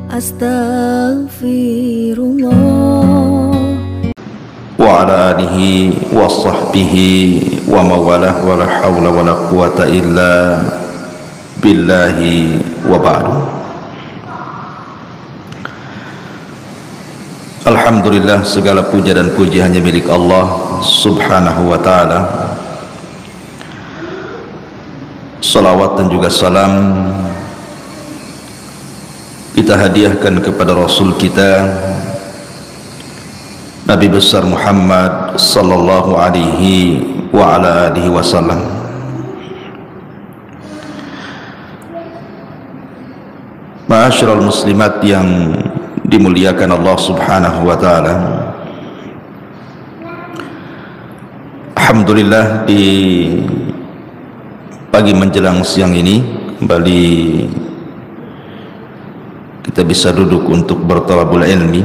Astaghfirullah. Wa ala alihi wa sahbihi wa mawalah wa la hawla wa la quwata illa billahi wa ba'du. Alhamdulillah, segala puja dan puji hanya milik Allah subhanahu wa ta'ala. Salawat dan juga salam kita hadiahkan kepada Rasul kita Nabi besar Muhammad sallallahu alaihi wa ala alihi wasallam. Ma'asyiral muslimat yang dimuliakan Allah subhanahu wa ta'ala, alhamdulillah di pagi menjelang siang ini kembali kita bisa duduk untuk bertalabul ilmi,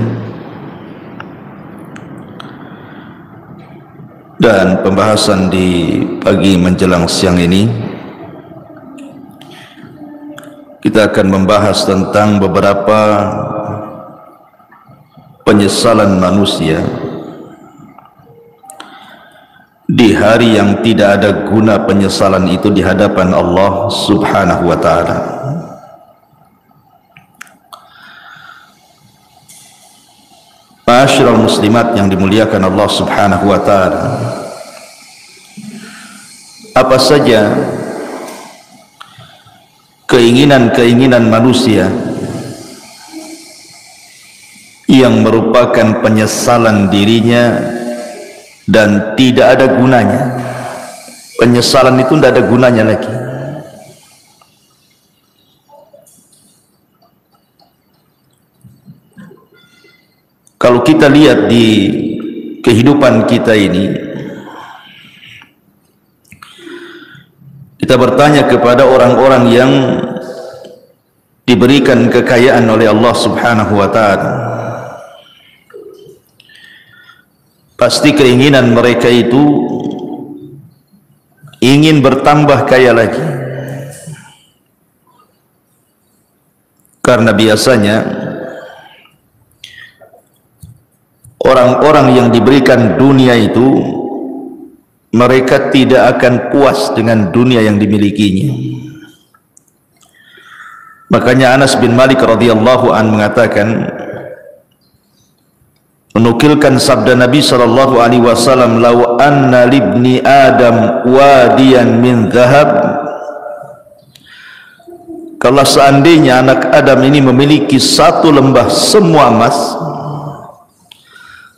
dan pembahasan di pagi menjelang siang ini kita akan membahas tentang beberapa penyesalan manusia di hari yang tidak ada guna penyesalan itu di hadapan Allah subhanahu wa ta'ala. Ma'asyiral muslimat yang dimuliakan Allah subhanahu wa ta'ala, apa saja keinginan-keinginan manusia yang merupakan penyesalan dirinya dan tidak ada gunanya. Penyesalan itu tidak ada gunanya lagi. Kalau kita lihat di kehidupan kita ini, kita bertanya kepada orang-orang yang diberikan kekayaan oleh Allah subhanahu wa ta'ala, pasti keinginan mereka itu ingin bertambah kaya lagi. Karena biasanya orang-orang yang diberikan dunia itu mereka tidak akan puas dengan dunia yang dimilikinya. Makanya Anas bin Malik radhiyallahu an mengatakan, menukilkan sabda Nabi sallallahu alaihi wasallam, "Lau anna libni Adam wadiyan min dhahab." Kalau seandainya anak Adam ini memiliki satu lembah semua emas,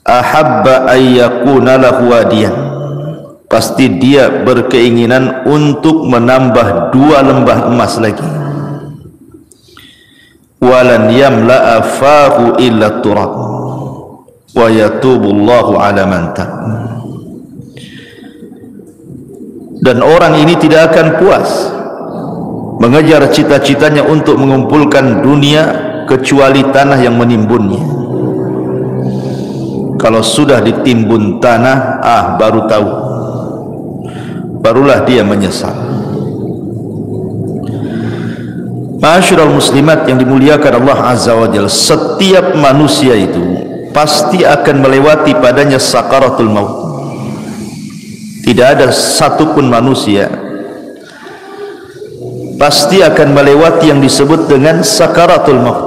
ahabba ayyakuna lahu wadiyan, pasti dia berkeinginan untuk menambah 2 lembah emas lagi. Walan yamla'a fahu illa turab wa yatubullahu ala man tab. Dan orang ini tidak akan puas mengejar cita-citanya untuk mengumpulkan dunia kecuali tanah yang menimbunnya. Kalau sudah ditimbun tanah, baru tahu, barulah dia menyesal. Ma'asyiral muslimat yang dimuliakan Allah azza wa jalla, setiap manusia itu pasti akan melewati padanya sakaratul maut. Tidak ada satupun manusia pasti akan melewati yang disebut dengan sakaratul maut.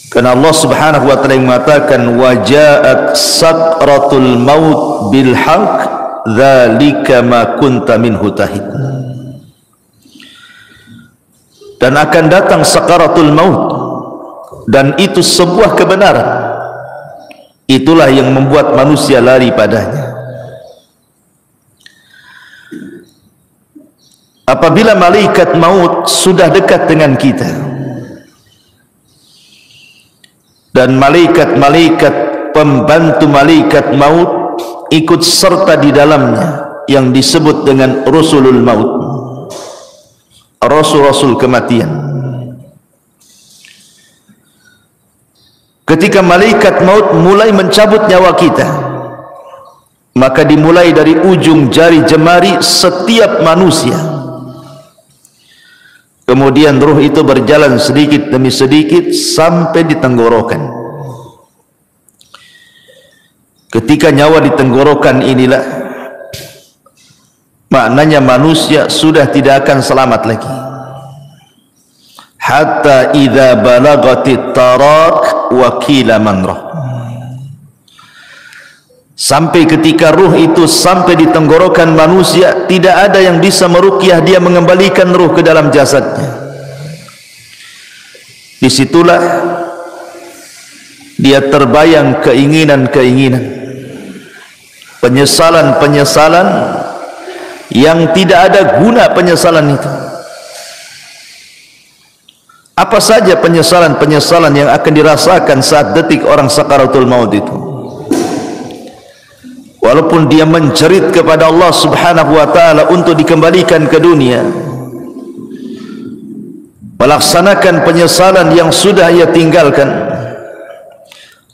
Karena Allah subhanahu wa ta'ala mengatakan, waja'at sakratul maut bil haqq dzalika ma kunta minhu tahid. Dan akan datang sakaratul maut, dan itu sebuah kebenaran. Itulah yang membuat manusia lari padanya. Apabila malaikat maut sudah dekat dengan kita, dan malaikat-malaikat pembantu malaikat maut ikut serta di dalamnya yang disebut dengan Rasulul Maut, Rasul-Rasul kematian. Ketika malaikat maut mulai mencabut nyawa kita, maka dimulai dari ujung jari jemari setiap manusia Kemudian ruh itu berjalan sedikit demi sedikit sampai di tenggorokan. Ketika nyawa di tenggorokan inilah, maknanya manusia sudah tidak akan selamat lagi. Hatta idza balagatit tarak wa qila man rah. Sampai ketika ruh itu sampai di tenggorokan manusia, tidak ada yang bisa meruqyah dia, mengembalikan ruh ke dalam jasadnya. Disitulah dia terbayang keinginan-keinginan, penyesalan-penyesalan yang tidak ada guna penyesalan itu. Apa saja penyesalan-penyesalan yang akan dirasakan saat detik orang sakaratul maut itu? Walaupun dia menjerit kepada Allah Subhanahu wa ta'ala untuk dikembalikan ke dunia, melaksanakan penyesalan yang sudah ia tinggalkan,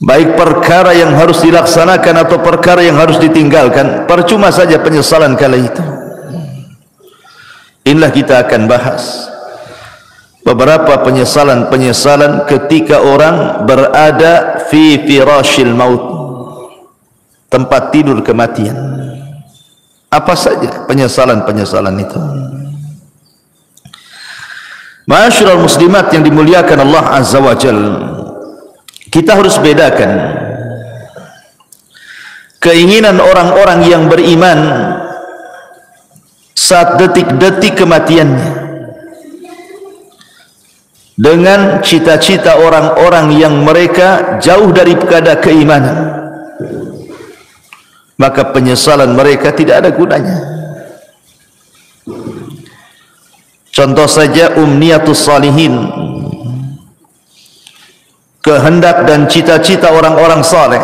baik perkara yang harus dilaksanakan atau perkara yang harus ditinggalkan, percuma saja penyesalan kala itu. Inilah kita akan bahas beberapa penyesalan-penyesalan ketika orang berada fi firashil maut, tempat tidur kematian. Apa saja penyesalan-penyesalan itu? Ma'asyiral muslimat yang dimuliakan Allah Azza wa Jalla, kita harus bedakan keinginan orang-orang yang beriman saat detik-detik kematiannya dengan cita-cita orang-orang yang mereka jauh daripada keimanan. Maka penyesalan mereka tidak ada gunanya. Contoh saja umniyatus salihin, kehendak dan cita-cita orang-orang saleh.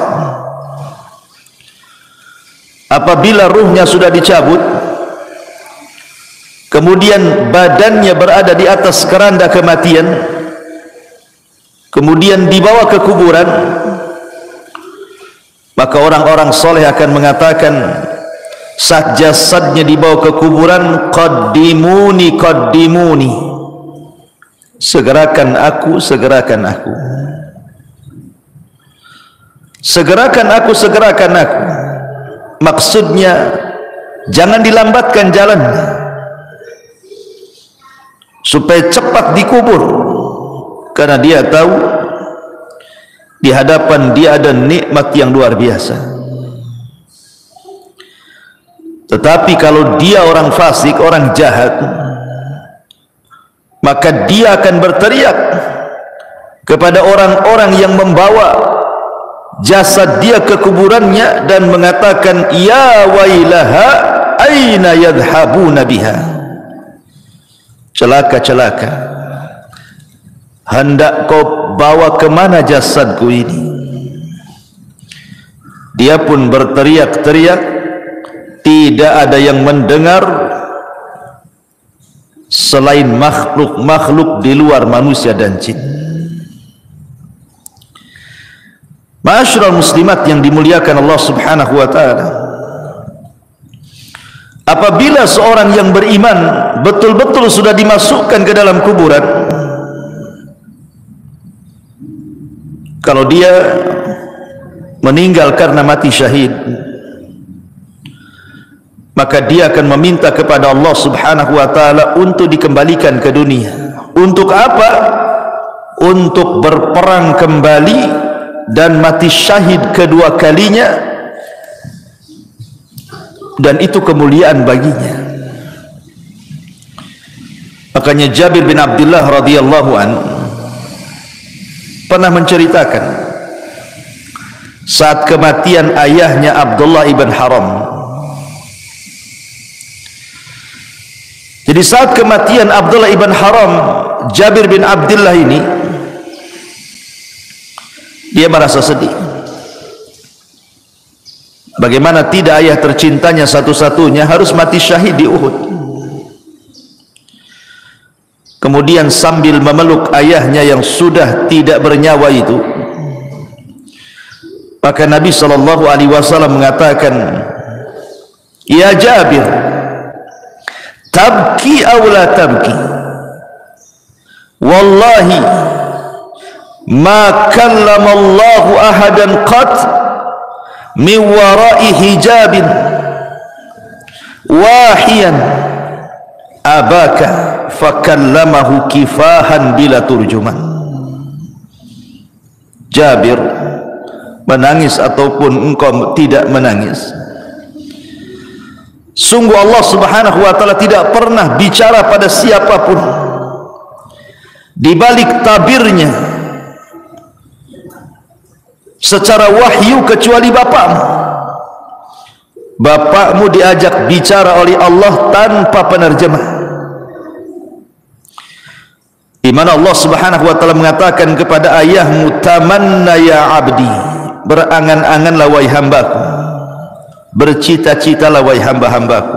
Apabila ruhnya sudah dicabut, kemudian badannya berada di atas keranda kematian, kemudian dibawa ke kuburan, maka orang-orang soleh akan mengatakan saat jasadnya dibawa ke kuburan, qaddimuni qaddimuni, segerakan aku, segerakan aku, segerakan aku, segerakan aku. Maksudnya jangan dilambatkan jalannya supaya cepat dikubur, karena dia tahu di hadapan dia ada nikmat yang luar biasa. Tetapi kalau dia orang fasik, orang jahat, maka dia akan berteriak kepada orang-orang yang membawa jasad dia ke kuburannya dan mengatakan, ya wailaha aina yadhhabuna biha. Celaka, celaka, hendak kau bawa kemana jasadku ini? Dia pun berteriak-teriak, tidak ada yang mendengar selain makhluk-makhluk di luar manusia dan jin. Ma'asyiral muslimat yang dimuliakan Allah Subhanahu wa ta'ala, apabila seorang yang beriman betul-betul sudah dimasukkan ke dalam kuburan, kalau dia meninggal karena mati syahid, maka dia akan meminta kepada Allah Subhanahu wa ta'ala untuk dikembalikan ke dunia. Untuk apa? Untuk berperang kembali dan mati syahid kedua kalinya, dan itu kemuliaan baginya. Makanya Jabir bin Abdullah radhiyallahu anhu pernah menceritakan saat kematian ayahnya Abdullah ibn Haram. Jadi saat kematian Abdullah ibn Haram, Jabir bin Abdullah ini dia merasa sedih. Bagaimana tidak ayah tercintanya satu-satunya harus mati syahid di Uhud. Kemudian sambil memeluk ayahnya yang sudah tidak bernyawa itu, maka Nabi SAW mengatakan, ya Jabir, tabki aw la tabki, wallahi ma kallamallahu ahadan qat min wara'i hijabin wahiyan abaka fakallamahu kifahan bila turjuman. Jabir, menangis ataupun engkau tidak menangis, sungguh Allah subhanahu wa ta'ala tidak pernah bicara pada siapapun di balik tabirnya secara wahyu kecuali bapakmu. Bapakmu diajak bicara oleh Allah tanpa penerjemah, di mana Allah subhanahu wa ta'ala mengatakan kepada ayahmu, tamanna ya abdi, berangan-anganlah wahai hambaku, bercita-citalah wahai hamba-hambaku.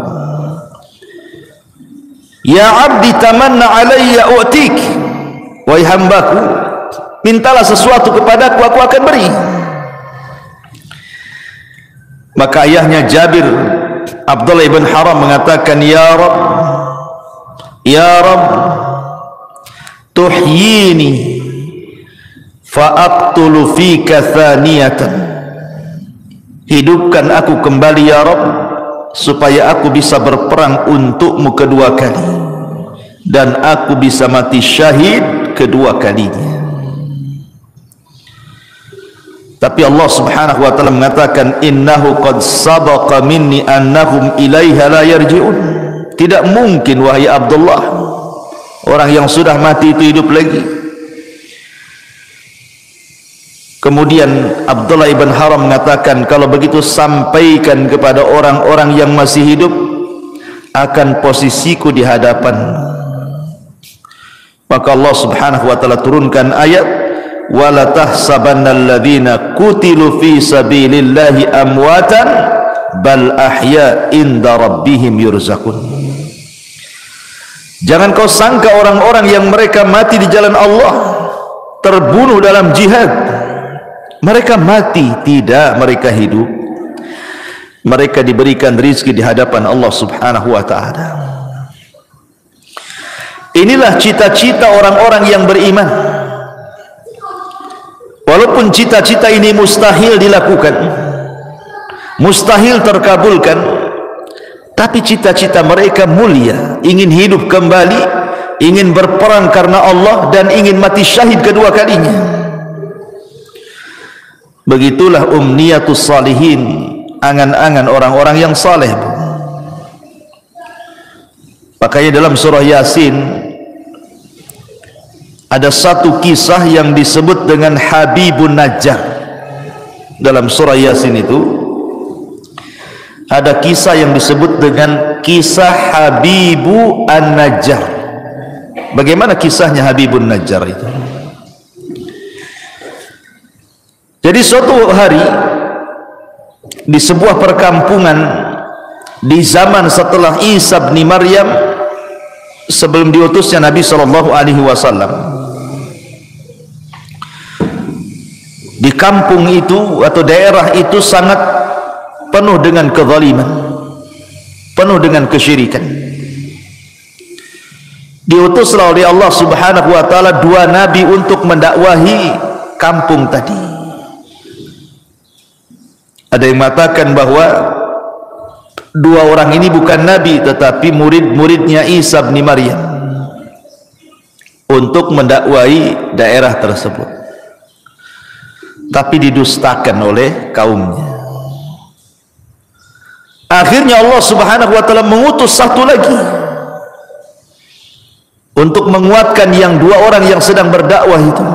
Ya abdi tamanna alayya u'tik, wahai hambaku, mintalah sesuatu kepadaku, aku akan beri. Maka ayahnya Jabir, Abdullah ibn Haram, mengatakan, ya Rabb, ya Rabb, tuhyini fa'aqtulu fika thaniyatan, hidupkan aku kembali ya Rabb, supaya aku bisa berperang untukmu kedua kali, dan aku bisa mati syahid kedua kalinya. Tapi Allah subhanahu wa ta'ala mengatakan, innahu qad sabaqa minni annahum ilaiha la yarji'un. Tidak mungkin wahai Abdullah, orang yang sudah mati itu hidup lagi. Kemudian Abdullah ibn Haram mengatakan, kalau begitu sampaikan kepada orang-orang yang masih hidup akan posisiku di hadapan. Maka Allah subhanahu wa ta'ala turunkan ayat, wala tahsabannal ladzina qutilu fi sabilillahi amwatan bal ahya inda rabbihim yurzaqun. Jangan kau sangka orang-orang yang mereka mati di jalan Allah, terbunuh dalam jihad, mereka mati. Tidak, mereka hidup. Mereka diberikan rizki di hadapan Allah subhanahu wa ta'ala. Inilah cita-cita orang-orang yang beriman. Walaupun cita-cita ini mustahil dilakukan, mustahil terkabulkan, tapi cita-cita mereka mulia, ingin hidup kembali, ingin berperang karena Allah, dan ingin mati syahid kedua kalinya. Begitulah umniyatus salihin, angan-angan orang-orang yang saleh. Makanya dalam surah Yasin ada satu kisah yang disebut dengan Habibun Najjar. Dalam surah Yasin itu ada kisah yang disebut dengan kisah Habibu An-Najjar. Bagaimana kisahnya Habibun Najjar itu? Jadi suatu hari di sebuah perkampungan di zaman setelah Isa bin Maryam, sebelum diutusnya Nabi SAW, di kampung itu atau daerah itu sangat penuh dengan kezaliman, penuh dengan kesyirikan. Diutuslah oleh Allah subhanahu wa ta'ala dua nabi untuk mendakwahi kampung tadi. Ada yang mengatakan bahwa dua orang ini bukan nabi, tetapi murid-muridnya Isa bin Maryam untuk mendakwahi daerah tersebut, tapi didustakan oleh kaumnya. Akhirnya Allah subhanahu wa ta'ala mengutus satu lagi untuk menguatkan yang dua orang yang sedang berdakwah itu,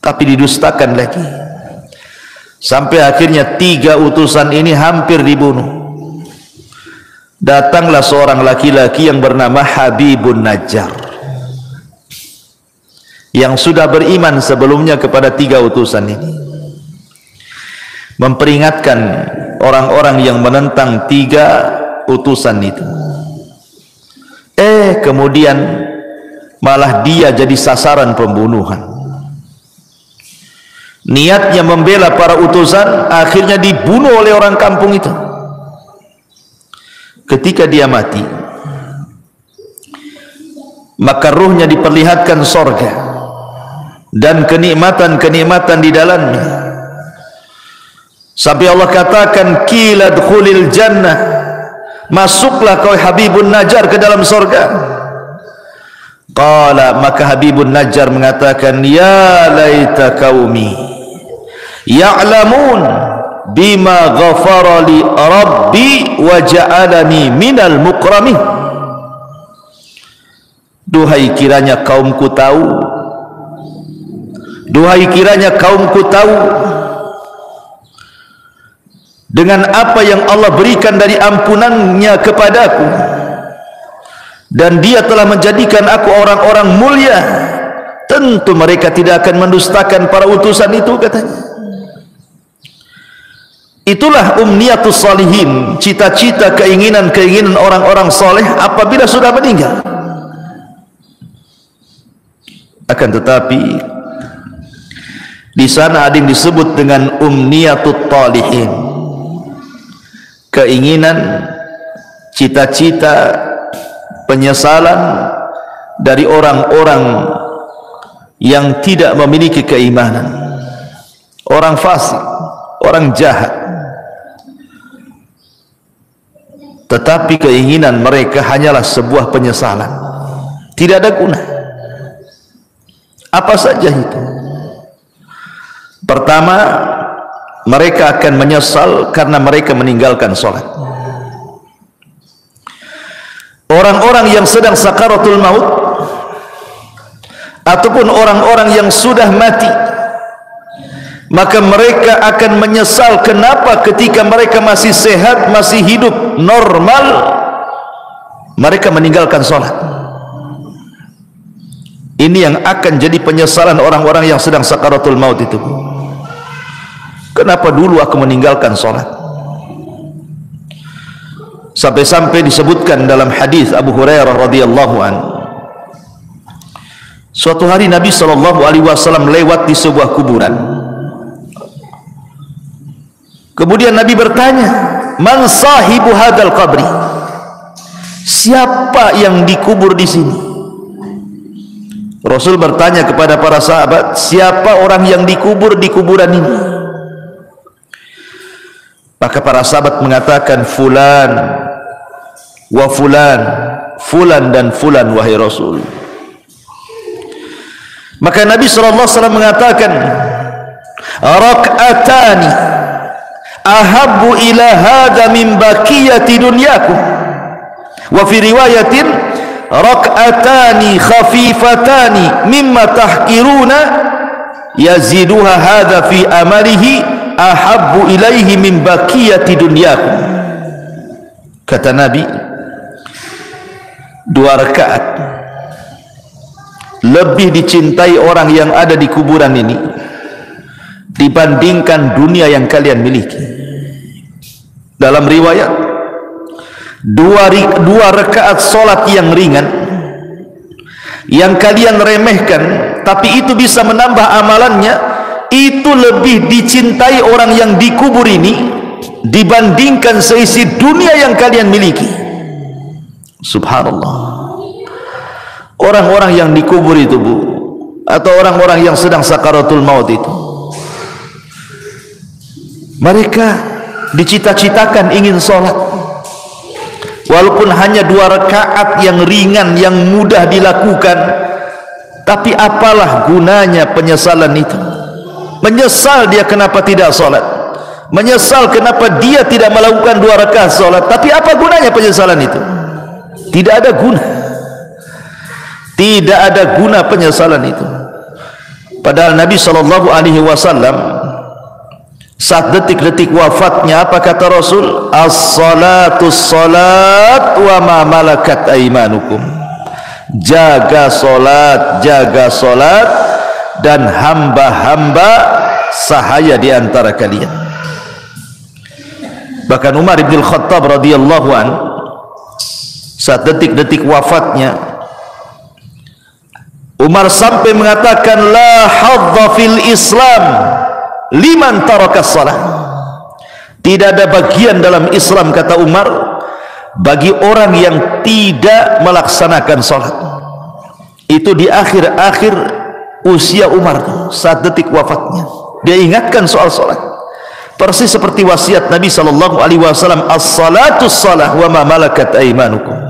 tapi didustakan lagi, sampai akhirnya tiga utusan ini hampir dibunuh. Datanglah seorang laki-laki yang bernama Habibun Najjar, yang sudah beriman sebelumnya kepada tiga utusan ini, memperingatkan orang-orang yang menentang tiga utusan itu. Kemudian malah dia jadi sasaran pembunuhan. Niatnya membela para utusan, akhirnya dibunuh oleh orang kampung itu. Ketika dia mati, maka ruhnya diperlihatkan sorga dan kenikmatan-kenikmatan di dalamnya, sampai Allah katakan qila dkhulil jannah, masuklah kau Habibun Najjar ke dalam sorga. Qala, maka Habibun Najjar mengatakan, ya laita qaumi ya'lamun bima ghafara li rabbi wa ja'alani minal mukramin. Duhai kiranya kaumku tahu, duhai kiranya kaumku tahu dengan apa yang Allah berikan dari ampunannya kepadaku, dan dia telah menjadikan aku orang-orang mulia, tentu mereka tidak akan mendustakan para utusan itu, katanya. Itulah umniyatus salihin, cita-cita, keinginan-keinginan orang-orang soleh apabila sudah meninggal. Akan tetapi di sana ada yang disebut dengan umniyatut talihin, keinginan, cita-cita, penyesalan dari orang-orang yang tidak memiliki keimanan, orang fasik, orang jahat. Tetapi keinginan mereka hanyalah sebuah penyesalan, tidak ada guna. Apa saja itu? Pertama, mereka akan menyesal karena mereka meninggalkan sholat. Orang-orang yang sedang sakaratul maut ataupun orang-orang yang sudah mati, maka mereka akan menyesal kenapa ketika mereka masih sehat, masih hidup normal, mereka meninggalkan sholat. Ini yang akan jadi penyesalan orang-orang yang sedang sakaratul maut itu. Kenapa dulu aku meninggalkan sholat? Sampai-sampai disebutkan dalam hadis Abu Hurairah radhiyallahu anhu, suatu hari Nabi SAW lewat di sebuah kuburan. Kemudian Nabi bertanya, man sahibu hadal qabri, siapa yang dikubur di sini? Rasul bertanya kepada para sahabat, siapa orang yang dikubur di kuburan ini? Maka para sahabat mengatakan, fulan wa fulan, fulan dan fulan wahai Rasul. Maka Nabi SAW mengatakan, rak'atani ahabbu ila hadha min baqiyati dunyakum, wa fi riwayatin rak'atani khafifatani mimma tahqiruna yaziduha hadha fi amalihi ahabbu ilaihi min baqiyati dunyakum. Kata Nabi, 2 rakaat lebih dicintai orang yang ada di kuburan ini dibandingkan dunia yang kalian miliki. Dalam riwayat, 2 rakaat solat yang ringan yang kalian remehkan, tapi itu bisa menambah amalannya, itu lebih dicintai orang yang dikubur ini dibandingkan seisi dunia yang kalian miliki. Subhanallah. Orang-orang yang dikubur itu, Bu, atau orang-orang yang sedang sakaratul maut itu, mereka dicita-citakan ingin sholat, walaupun hanya 2 rakaat yang ringan, yang mudah dilakukan. Tapi apalah gunanya penyesalan itu? Menyesal dia kenapa tidak sholat, menyesal kenapa dia tidak melakukan 2 rakaat sholat. Tapi apa gunanya penyesalan itu? Tidak ada guna. Tidak ada guna penyesalan itu. Padahal Nabi SAW saat detik-detik wafatnya, apa kata Rasul? As-salatu salat wa ma malakat aimanukum. Jaga solat dan hamba-hamba sahaya di antara kalian. Bahkan Umar bin Khattab radhiyallahu anhu saat detik-detik wafatnya, Umar sampai mengatakan, la hadza fil Islam liman tarakas salat. Tidak ada bagian dalam Islam, kata Umar, bagi orang yang tidak melaksanakan salat. Itu di akhir-akhir usia Umar, saat detik wafatnya, dia ingatkan soal salat, persis seperti wasiat Nabi SAW, as-salatus salah wa ma malakat aimanukum.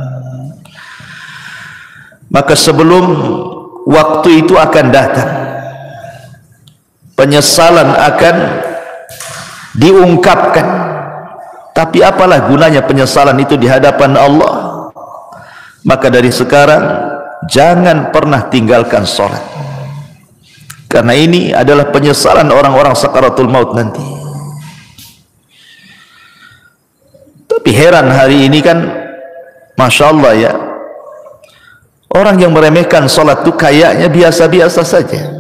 Maka sebelum waktu itu akan datang, penyesalan akan diungkapkan. Tapi apalah gunanya penyesalan itu di hadapan Allah? Maka dari sekarang jangan pernah tinggalkan sholat, karena ini adalah penyesalan orang-orang sakaratul maut nanti. Tapi heran hari ini kan, Masya Allah ya, orang yang meremehkan sholat itu kayaknya biasa-biasa saja,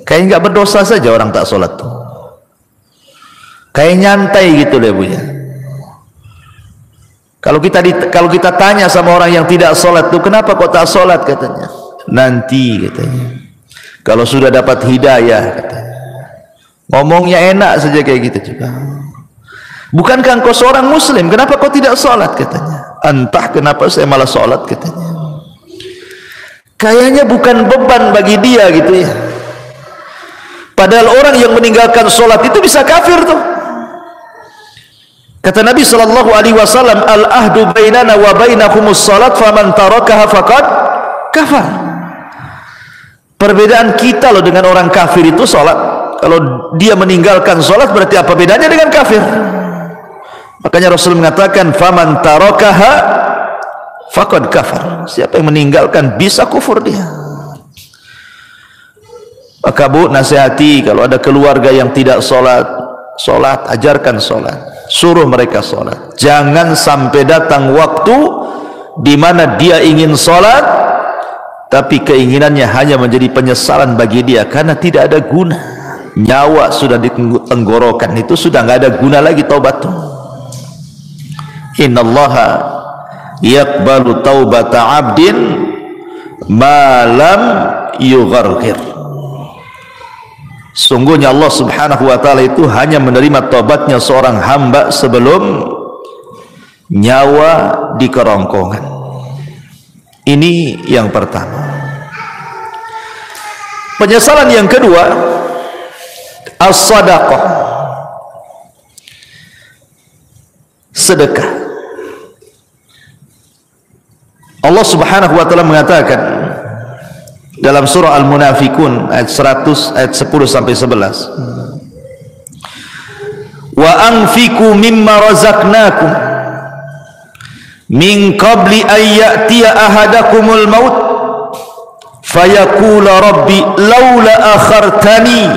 kayak nggak berdosa saja orang tak sholat tuh, kayak nyantai gitu deh Bu ya. Kalau kita tanya sama orang yang tidak sholat tuh, kenapa kok tak sholat, katanya, nanti katanya kalau sudah dapat hidayah, katanya. Ngomongnya enak saja kayak gitu juga. Bukankah engkau seorang muslim, kenapa kau tidak sholat, katanya. Entah kenapa saya malah sholat, katanya. Kayaknya bukan beban bagi dia gitu ya. Padahal orang yang meninggalkan sholat itu bisa kafir tuh. Kata Nabi SAW, al-ahdu bainana wa bainakumus salat faman tarakaha faqad kafar. Perbedaan kita loh dengan orang kafir itu salat. Kalau dia meninggalkan salat, berarti apa bedanya dengan kafir? Makanya Rasul mengatakan faman tarakaha faqad kafar. Siapa yang meninggalkan bisa kufur dia. Maka Bu, nasihati kalau ada keluarga yang tidak salat, ajarkan salat, suruh mereka salat. Jangan sampai datang waktu di mana dia ingin salat, tapi keinginannya hanya menjadi penyesalan bagi dia karena tidak ada guna. Nyawa sudah di tenggorokan, itu sudah nggak ada guna lagi taubat. Innallaha yaqbalu taubata 'abdin ma lam yugharghir. Sungguhnya Allah Subhanahu wa ta'ala itu hanya menerima taubatnya seorang hamba sebelum nyawa di kerongkongan. Ini yang pertama. Penyesalan yang kedua, as-sadaqah, sedekah. Allah Subhanahu wa ta'ala mengatakan dalam surah Al-Munafikun ayat 100, ayat 10 sampai 11, wa anfiqu mimma razaqnakum min qabli an ya'tiya ahadakumul maut fayaqula rabbi laula akhartani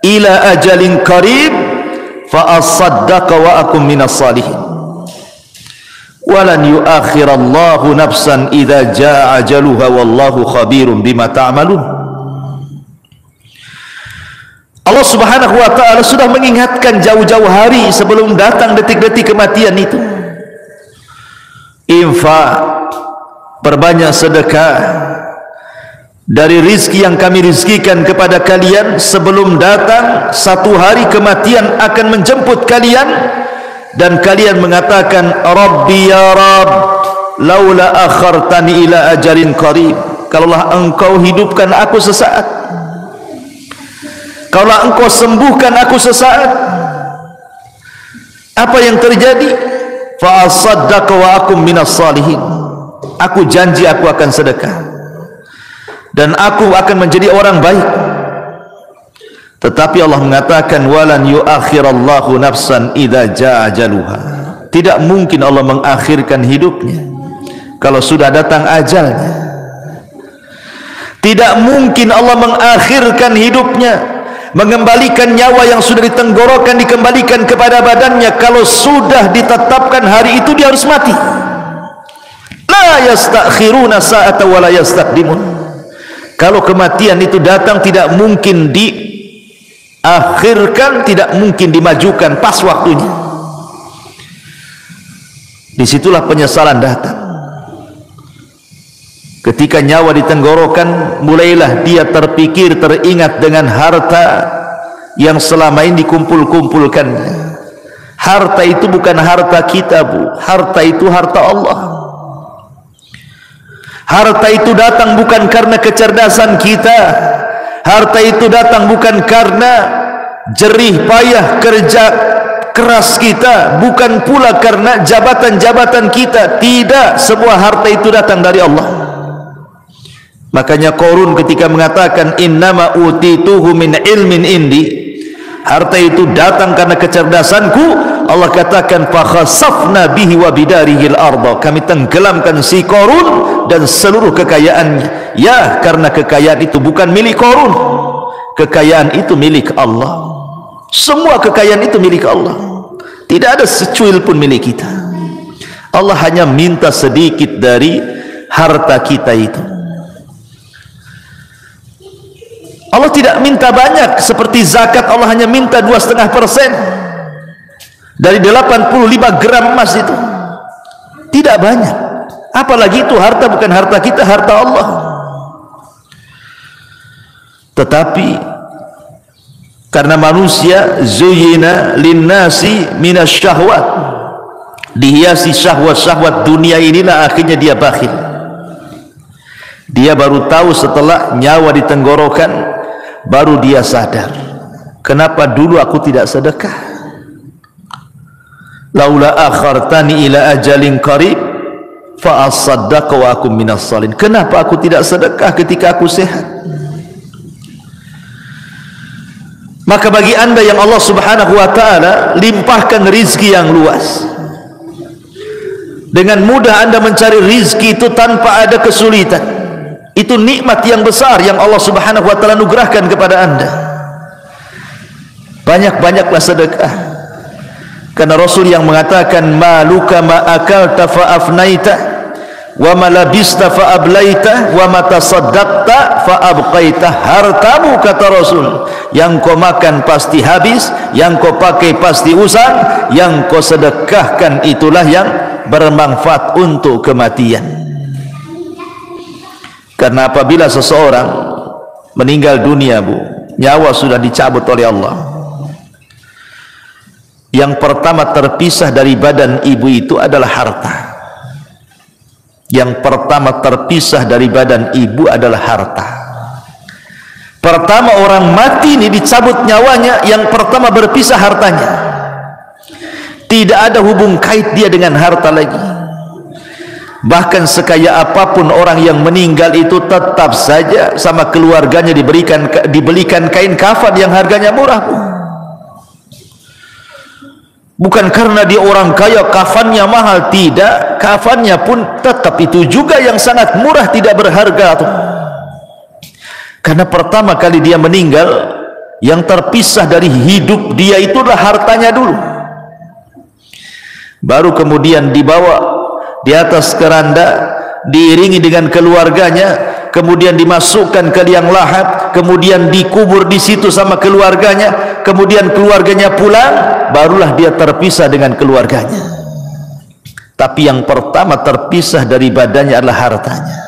ila ajalin qarib fa asaddaqa wa akum minas salihin walan yuakhirallahu nafsan idza jaa ajaluha wallahu khabirum bima ta'malun. Allah Subhanahu wa ta'ala sudah mengingatkan jauh-jauh hari sebelum datang detik-detik kematian itu. Infak, perbanyak sedekah dari rizki yang kami rizkikan kepada kalian sebelum datang satu hari kematian akan menjemput kalian, dan kalian mengatakan Rabbi ya Rabb laula akhartani ila ajalin qarib, kalaulah engkau hidupkan aku sesaat, kalaulah engkau sembuhkan aku sesaat. Apa yang terjadi? Fa asaddaqa wa akum minas salihin. Aku janji aku akan sedekah dan aku akan menjadi orang baik. Tetapi Allah mengatakan walan yuakhirallahu nafsan idza jaa ajaluha. Tidak mungkin Allah mengakhirkan hidupnya kalau sudah datang ajalnya. Tidak mungkin Allah mengakhirkan hidupnya, mengembalikan nyawa yang sudah ditenggorokan dikembalikan kepada badannya kalau sudah ditetapkan hari itu dia harus mati. La yastakhiruna sa'ata wa la yastaqdimun. Kalau kematian itu datang tidak mungkin diakhirkan, tidak mungkin dimajukan pas waktunya. Disitulah penyesalan datang. Ketika nyawa ditenggorokan, mulailah dia terpikir, teringat dengan harta yang selama ini dikumpul-kumpulkannya. Harta itu bukan harta kita, Bu. Harta itu harta Allah. Harta itu datang bukan karena kecerdasan kita. Harta itu datang bukan karena jerih payah kerja keras kita, bukan pula karena jabatan-jabatan kita. Tidak, semua harta itu datang dari Allah. Makanya Qarun ketika mengatakan innama utituhu min ilmin indi, harta itu datang karena kecerdasanku. Allah katakan fa khasafna bihi wa bidarihil arda, kami tenggelamkan si Qarun dan seluruh kekayaannya. Ya, karena kekayaan itu bukan milik Qarun, kekayaan itu milik Allah. Semua kekayaan itu milik Allah, tidak ada secuil pun milik kita. Allah hanya minta sedikit dari harta kita itu. Allah tidak minta banyak seperti zakat. Allah hanya minta 2,5% dari 85 gram emas itu. Tidak banyak. Apalagi itu harta bukan harta kita, harta Allah. Tetapi karena manusia zuyyina linnasi minasyahwat, dihiasi syahwat-syahwat dunia inilah, akhirnya dia bakhil. Dia baru tahu setelah nyawa di tenggorokan, baru dia sadar, kenapa dulu aku tidak sedekah? Laula akhartani ila ajalin qarib fa asaddaq wa akum minas salin. Kenapa aku tidak sedekah ketika aku sehat? Maka bagi anda yang Allah subhanahu wa ta'ala limpahkan rizki yang luas, dengan mudah anda mencari rizki itu tanpa ada kesulitan. Itu nikmat yang besar yang Allah subhanahu wa ta'ala anugerahkan kepada anda. Banyak-banyaklah sedekah. Karena Rasul yang mengatakan maluka ma akalta fa afnaita wa ma labista fa ablaita wa ma tasaddaqta fa abqaita. Hartamu, kata Rasul, yang kau makan pasti habis, yang kau pakai pasti usang, yang kau sedekahkan itulah yang bermanfaat untuk kematian. Karena apabila seseorang meninggal dunia, Bu, nyawa sudah dicabut oleh Allah, yang pertama terpisah dari badan ibu itu adalah harta. Yang pertama terpisah dari badan ibu adalah harta. Pertama orang mati ini dicabut nyawanya, yang pertama berpisah hartanya. Tidak ada hubung kait dia dengan harta lagi. Bahkan sekaya apapun orang yang meninggal itu, tetap saja sama keluarganya dibelikan kain kafan yang harganya murah, Bu. Bukan karena dia orang kaya kafannya mahal, tidak. Kafannya pun tetap itu juga yang sangat murah, tidak berharga tuh. Karena pertama kali dia meninggal, yang terpisah dari hidup dia itulah hartanya dulu. Baru kemudian dibawa di atas keranda, diiringi dengan keluarganya, kemudian dimasukkan ke liang lahat, kemudian dikubur di situ sama keluarganya, kemudian keluarganya pulang, barulah dia terpisah dengan keluarganya. Tapi yang pertama terpisah dari badannya adalah hartanya.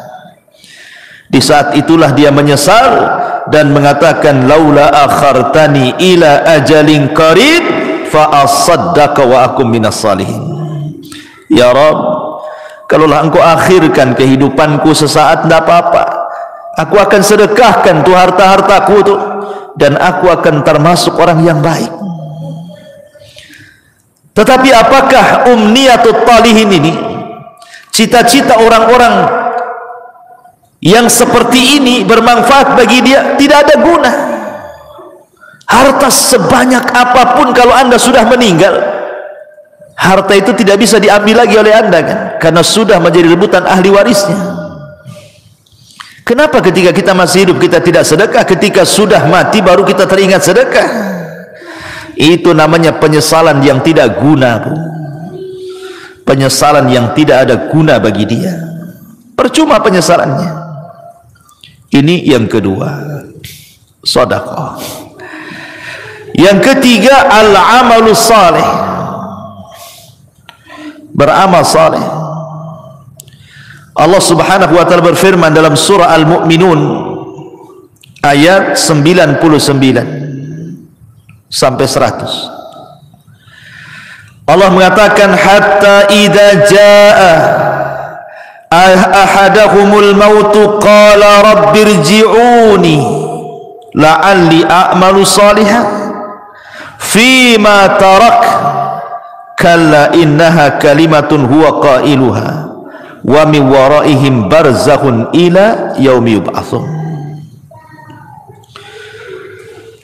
Di saat itulah dia menyesal dan mengatakan laula akhartani ila ajalin qarib fa asaddaqa wa akum minas salihin. Ya Rabb, kalaulah engkau akhirkan kehidupanku sesaat, tidak apa-apa, aku akan sedekahkan tuh harta-hartaku tuh, dan aku akan termasuk orang yang baik. Tetapi apakah umniyatut talihin ini, cita-cita orang-orang yang seperti ini bermanfaat bagi dia? Tidak ada guna. Harta sebanyak apapun kalau anda sudah meninggal, harta itu tidak bisa diambil lagi oleh anda, kan? Karena sudah menjadi rebutan ahli warisnya. Kenapa ketika kita masih hidup kita tidak sedekah? Ketika sudah mati baru kita teringat sedekah. Itu namanya penyesalan yang tidak guna, Bu. Penyesalan yang tidak ada guna bagi dia. Percuma penyesalannya. Ini yang kedua, sedekah. Yang ketiga, al-amalus salih. Beramal saleh. Allah subhanahu wa ta'ala berfirman dalam surah Al-Mu'minun ayat 99 sampai 100. Allah mengatakan hatta idza jaa ahadahumul mautu qala rabbirji'uni la'alli a'malu salihan fima tarak kalla innaha kalimatun huwa qailuha wa min waraihim barzakhun ila yaumi yub'atsun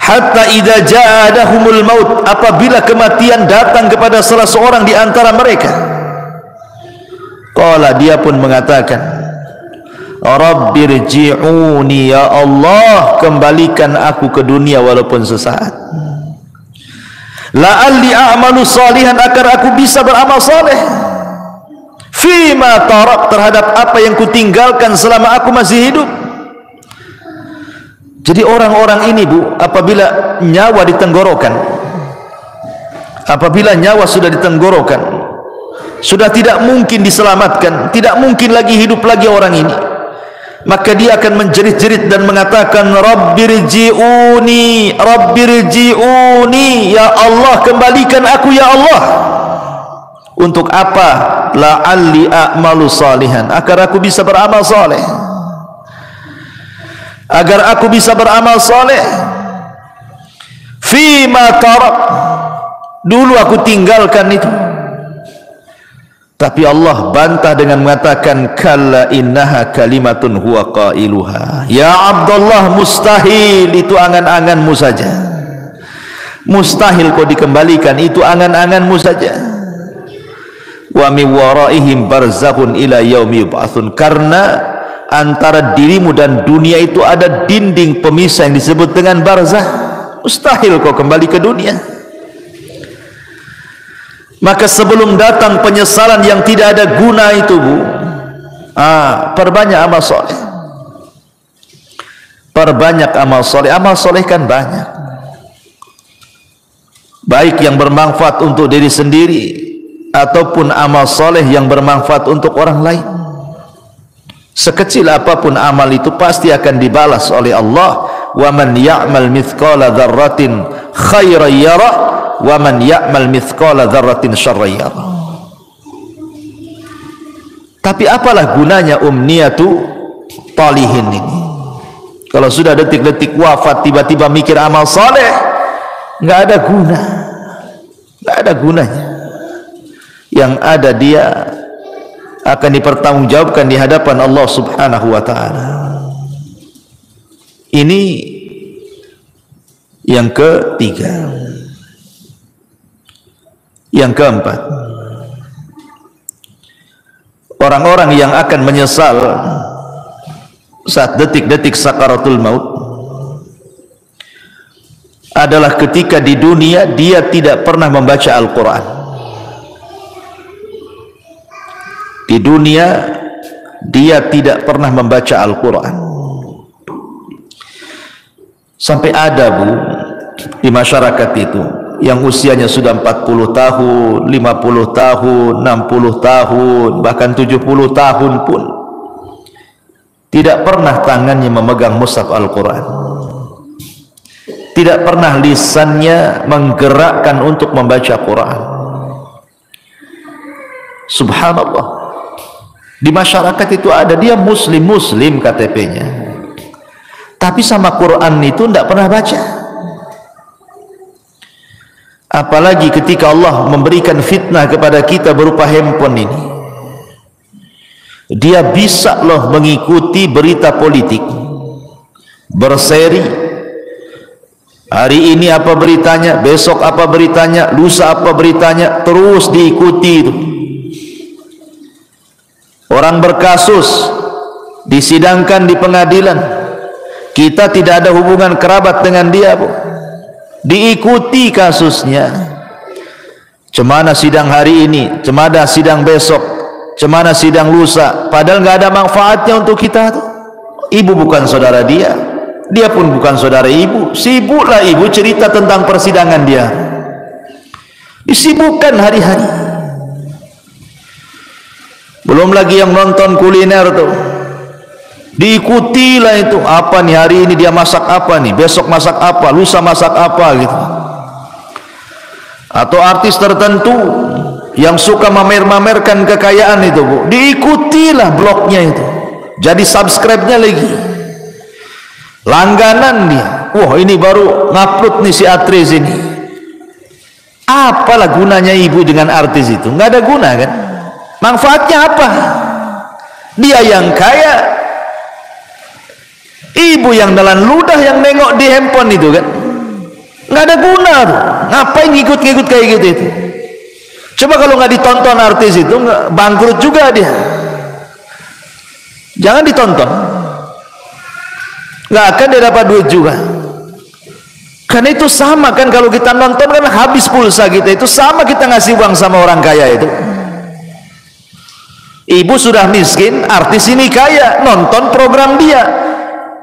hatta idza ja'adahumul maut, apabila kematian datang kepada salah seorang di antara mereka, qala, dia pun mengatakan, rabbirji'uni, ya Allah, kembalikan aku ke dunia walaupun sesaat, la'alli a'malu salihan, agar aku bisa beramal saleh, fima tarak, terhadap apa yang kutinggalkan selama aku masih hidup. Jadi orang-orang ini, Bu, apabila nyawa ditenggorokan, apabila nyawa sudah ditenggorokan, sudah tidak mungkin diselamatkan, tidak mungkin lagi hidup lagi orang ini, maka dia akan menjerit-jerit dan mengatakan, rabbirji'uni, rabbirji'uni, ya Allah, kembalikan aku ya Allah. Untuk apa? La'alli a'malu salihan, agar aku bisa beramal saleh, agar aku bisa beramal saleh. Fima tarak, dulu aku tinggalkan itu. Tapi Allah bantah dengan mengatakan, kalla innaha kalimatun huwa qailuha, ya Abdullah, mustahil, itu angan-anganmu saja, mustahil kau dikembalikan, itu angan-anganmu saja. Wa min waraihim barzakhun ila yaumi yub'atsun, karena antara dirimu dan dunia itu ada dinding pemisah yang disebut dengan barzah. Mustahil kau kembali ke dunia. Maka sebelum datang penyesalan yang tidak ada guna itu, Bu, perbanyak amal soleh, perbanyak amal soleh. Amal soleh kan banyak, baik yang bermanfaat untuk diri sendiri ataupun amal soleh yang bermanfaat untuk orang lain. Sekecil apapun amal itu pasti akan dibalas oleh Allah. Wa man ya'mal mithqala dzarratin khairan yara wa man ya'mal mithqala dzarratin syarran yara. Tapi apalah gunanya umniyatu talihin ini? Kalau sudah detik-detik wafat tiba-tiba mikir amal saleh, enggak ada guna, enggak ada gunanya. Yang ada dia akan dipertanggungjawabkan di hadapan Allah Subhanahu wa ta'ala. Ini yang ketiga. Yang keempat, orang-orang yang akan menyesal saat detik-detik sakaratul maut adalah ketika di dunia dia tidak pernah membaca Al-Quran. Di dunia dia tidak pernah membaca Al-Quran. Sampai ada, Bu, di masyarakat itu yang usianya sudah 40 tahun, 50 tahun, 60 tahun, bahkan 70 tahun pun tidak pernah tangannya memegang mushaf Al-Quran, tidak pernah lisannya menggerakkan untuk membaca Quran. Subhanallah. Di masyarakat itu ada, dia muslim KTP-nya, tapi sama Quran itu tidak pernah baca. Apalagi ketika Allah memberikan fitnah kepada kita berupa handphone ini, dia bisa loh mengikuti berita politik, berseri, hari ini apa beritanya, besok apa beritanya, lusa apa beritanya, terus diikuti itu. Orang berkasus disidangkan di pengadilan, kita tidak ada hubungan kerabat dengan dia, Bu, diikuti kasusnya. Cemana sidang hari ini, cemana sidang besok, cemana sidang lusa, padahal nggak ada manfaatnya untuk kita tuh. Ibu bukan saudara dia, dia pun bukan saudara ibu. Sibuklah ibu cerita tentang persidangan dia, disibukkan hari-hari. Belum lagi yang nonton kuliner tuh, diikutilah itu, apa nih hari ini dia masak apa nih, besok masak apa, lusa masak apa gitu. Atau artis tertentu yang suka mamer-mamerkan kekayaan itu, Bu, diikutilah blognya itu, jadi subscribe-nya lagi, langganan dia. Wah, ini baru ngupload nih si artis ini. Apalah gunanya ibu dengan artis itu? Nggak ada guna kan? Manfaatnya apa? Dia yang kaya, ibu yang nelan ludah yang nengok di handphone itu kan, nggak ada guna tuh. Ngapain ngikut-ngikut kayak gitu itu? Coba kalau nggak ditonton artis itu, bangkrut juga dia. Jangan ditonton, nggak akan dia dapat duit juga. Karena itu sama kan, kalau kita nonton kan habis pulsa kita, itu sama kita ngasih uang sama orang kaya itu. Ibu sudah miskin, artis ini kaya, nonton program dia,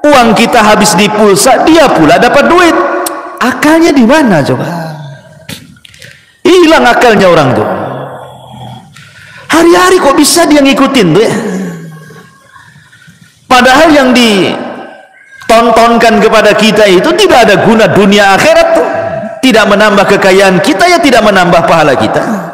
uang kita habis di pulsa, dia pula dapat duit. Akalnya di mana coba? Hilang akalnya orang tuh. Hari-hari kok bisa dia ngikutin tuh ya? Padahal yang ditontonkan kepada kita itu tidak ada guna dunia akhirat tuh. Tidak menambah kekayaan kita, ya tidak menambah pahala kita.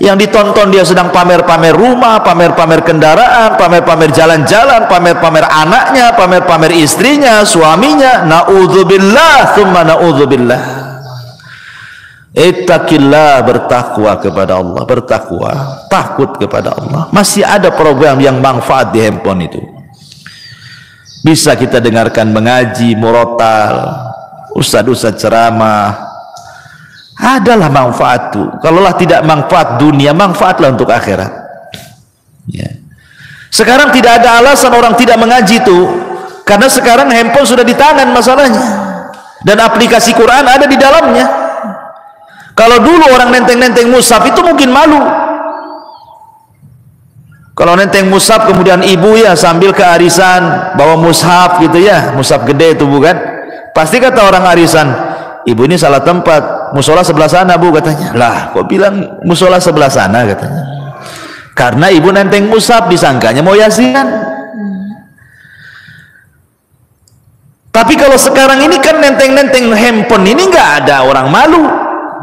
Yang ditonton dia sedang pamer-pamer rumah, pamer-pamer kendaraan, pamer-pamer jalan-jalan, pamer-pamer anaknya, pamer-pamer istrinya, suaminya. Na'udzubillah, thumma na'udzubillah. Ittaqillah, bertakwa kepada Allah, bertakwa, takut kepada Allah. Masih ada program yang manfaat di handphone itu. Bisa kita dengarkan mengaji, murotal, ustadz-ustadz ceramah. Adalah manfaat tuh. Kalaulah tidak manfaat dunia, manfaatlah untuk akhirat. Ya. Sekarang tidak ada alasan orang tidak mengaji tuh, karena sekarang handphone sudah di tangan masalahnya, dan aplikasi Quran ada di dalamnya. Kalau dulu orang nenteng-nenteng mushaf itu mungkin malu. Kalau nenteng mushaf kemudian ibu ya sambil ke arisan bawa mushaf gitu ya, mushaf gede itu bukan? Pasti kata orang arisan, ibu ini salah tempat, musola sebelah sana Bu katanya. Lah kok bilang musola sebelah sana katanya? Karena ibu nenteng mushaf, disangkanya mau yasinan. Tapi kalau sekarang ini kan nenteng-nenteng handphone ini nggak ada orang malu.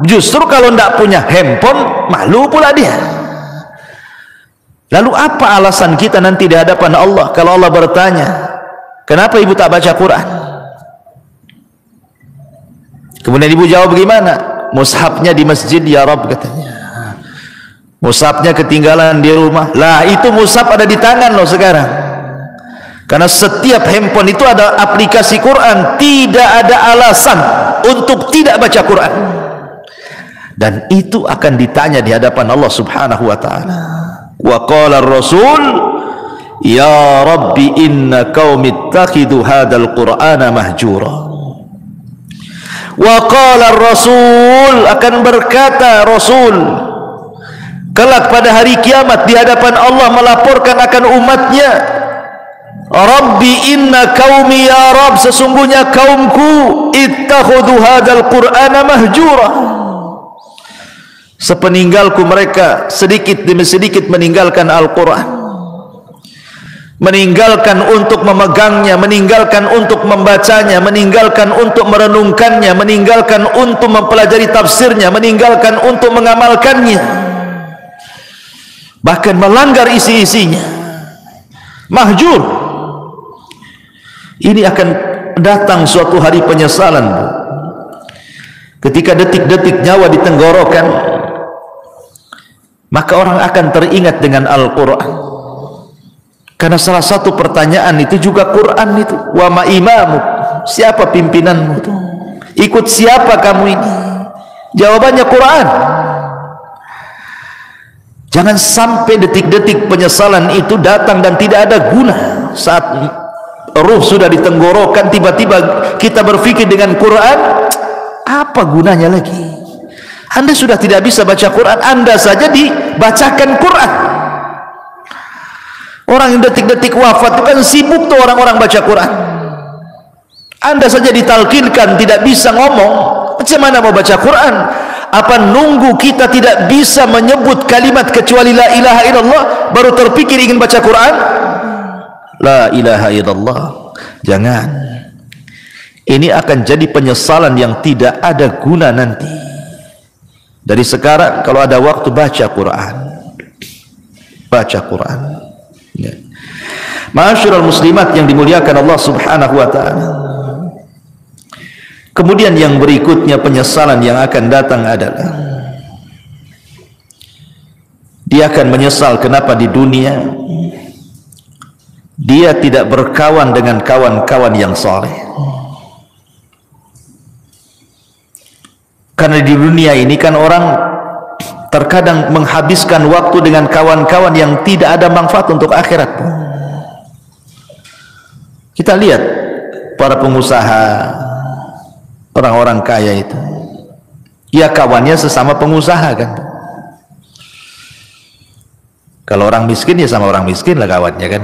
Justru kalau tidak punya handphone malu pula dia. Lalu apa alasan kita nanti di hadapan Allah kalau Allah bertanya, kenapa ibu tak baca Quran? Kemudian ibu jawab bagaimana? Mushafnya di masjid ya Rabb katanya. Mushafnya ketinggalan di rumah. Lah itu mushaf ada di tangan loh sekarang. Karena setiap handphone itu ada aplikasi Quran. Tidak ada alasan untuk tidak baca Quran. Dan itu akan ditanya di hadapan Allah Subhanahu wa taala. Wa qala ar-rasul ya rabbi inna qaumi ittakhidhu hadzal qur'ana mahjura. Wa qala ar-rasul, akan berkata Rasul kelak pada hari kiamat di hadapan Allah melaporkan akan umatnya, Rabbi inna qaumi ya Rabb, sesungguhnya kaumku ittakhadhu hadzal qur'ana mahjura. Sepeninggalku mereka sedikit demi sedikit meninggalkan Al-Quran, meninggalkan untuk memegangnya, meninggalkan untuk membacanya, meninggalkan untuk merenungkannya, meninggalkan untuk mempelajari tafsirnya, meninggalkan untuk mengamalkannya, bahkan melanggar isi-isinya. Mahjur. Ini akan datang suatu hari penyesalan, Bu. Ketika detik-detik nyawa di tenggorokan, maka orang akan teringat dengan Al-Quran. Karena salah satu pertanyaan itu juga Quran itu. Wa ma imamu, siapa pimpinanmu itu? Ikut siapa kamu ini? Jawabannya Quran. Jangan sampai detik-detik penyesalan itu datang dan tidak ada guna. Saat ruh sudah di tenggorokan, tiba-tiba kita berpikir dengan Quran, apa gunanya lagi? Anda sudah tidak bisa baca Quran, Anda saja dibacakan Quran. Orang yang detik-detik wafat itu kan sibuk tuh orang-orang baca Quran. Anda saja ditalkinkan tidak bisa ngomong, macam mana mau baca Quran? Apa nunggu kita tidak bisa menyebut kalimat kecuali la ilaha illallah baru terpikir ingin baca Quran? La ilaha illallah. Jangan. Ini akan jadi penyesalan yang tidak ada guna nanti. Dari sekarang kalau ada waktu baca Quran, baca Quran. Ya. Ma'asyiral muslimat yang dimuliakan Allah Subhanahu wa taala. Kemudian yang berikutnya, penyesalan yang akan datang adalah dia akan menyesal kenapa di dunia dia tidak berkawan dengan kawan-kawan yang saleh. Karena di dunia ini kan orang terkadang menghabiskan waktu dengan kawan-kawan yang tidak ada manfaat untuk akhirat. Kita lihat para pengusaha, orang-orang kaya itu, ya kawannya sesama pengusaha kan. Kalau orang miskin ya sama orang miskin lah kawannya kan.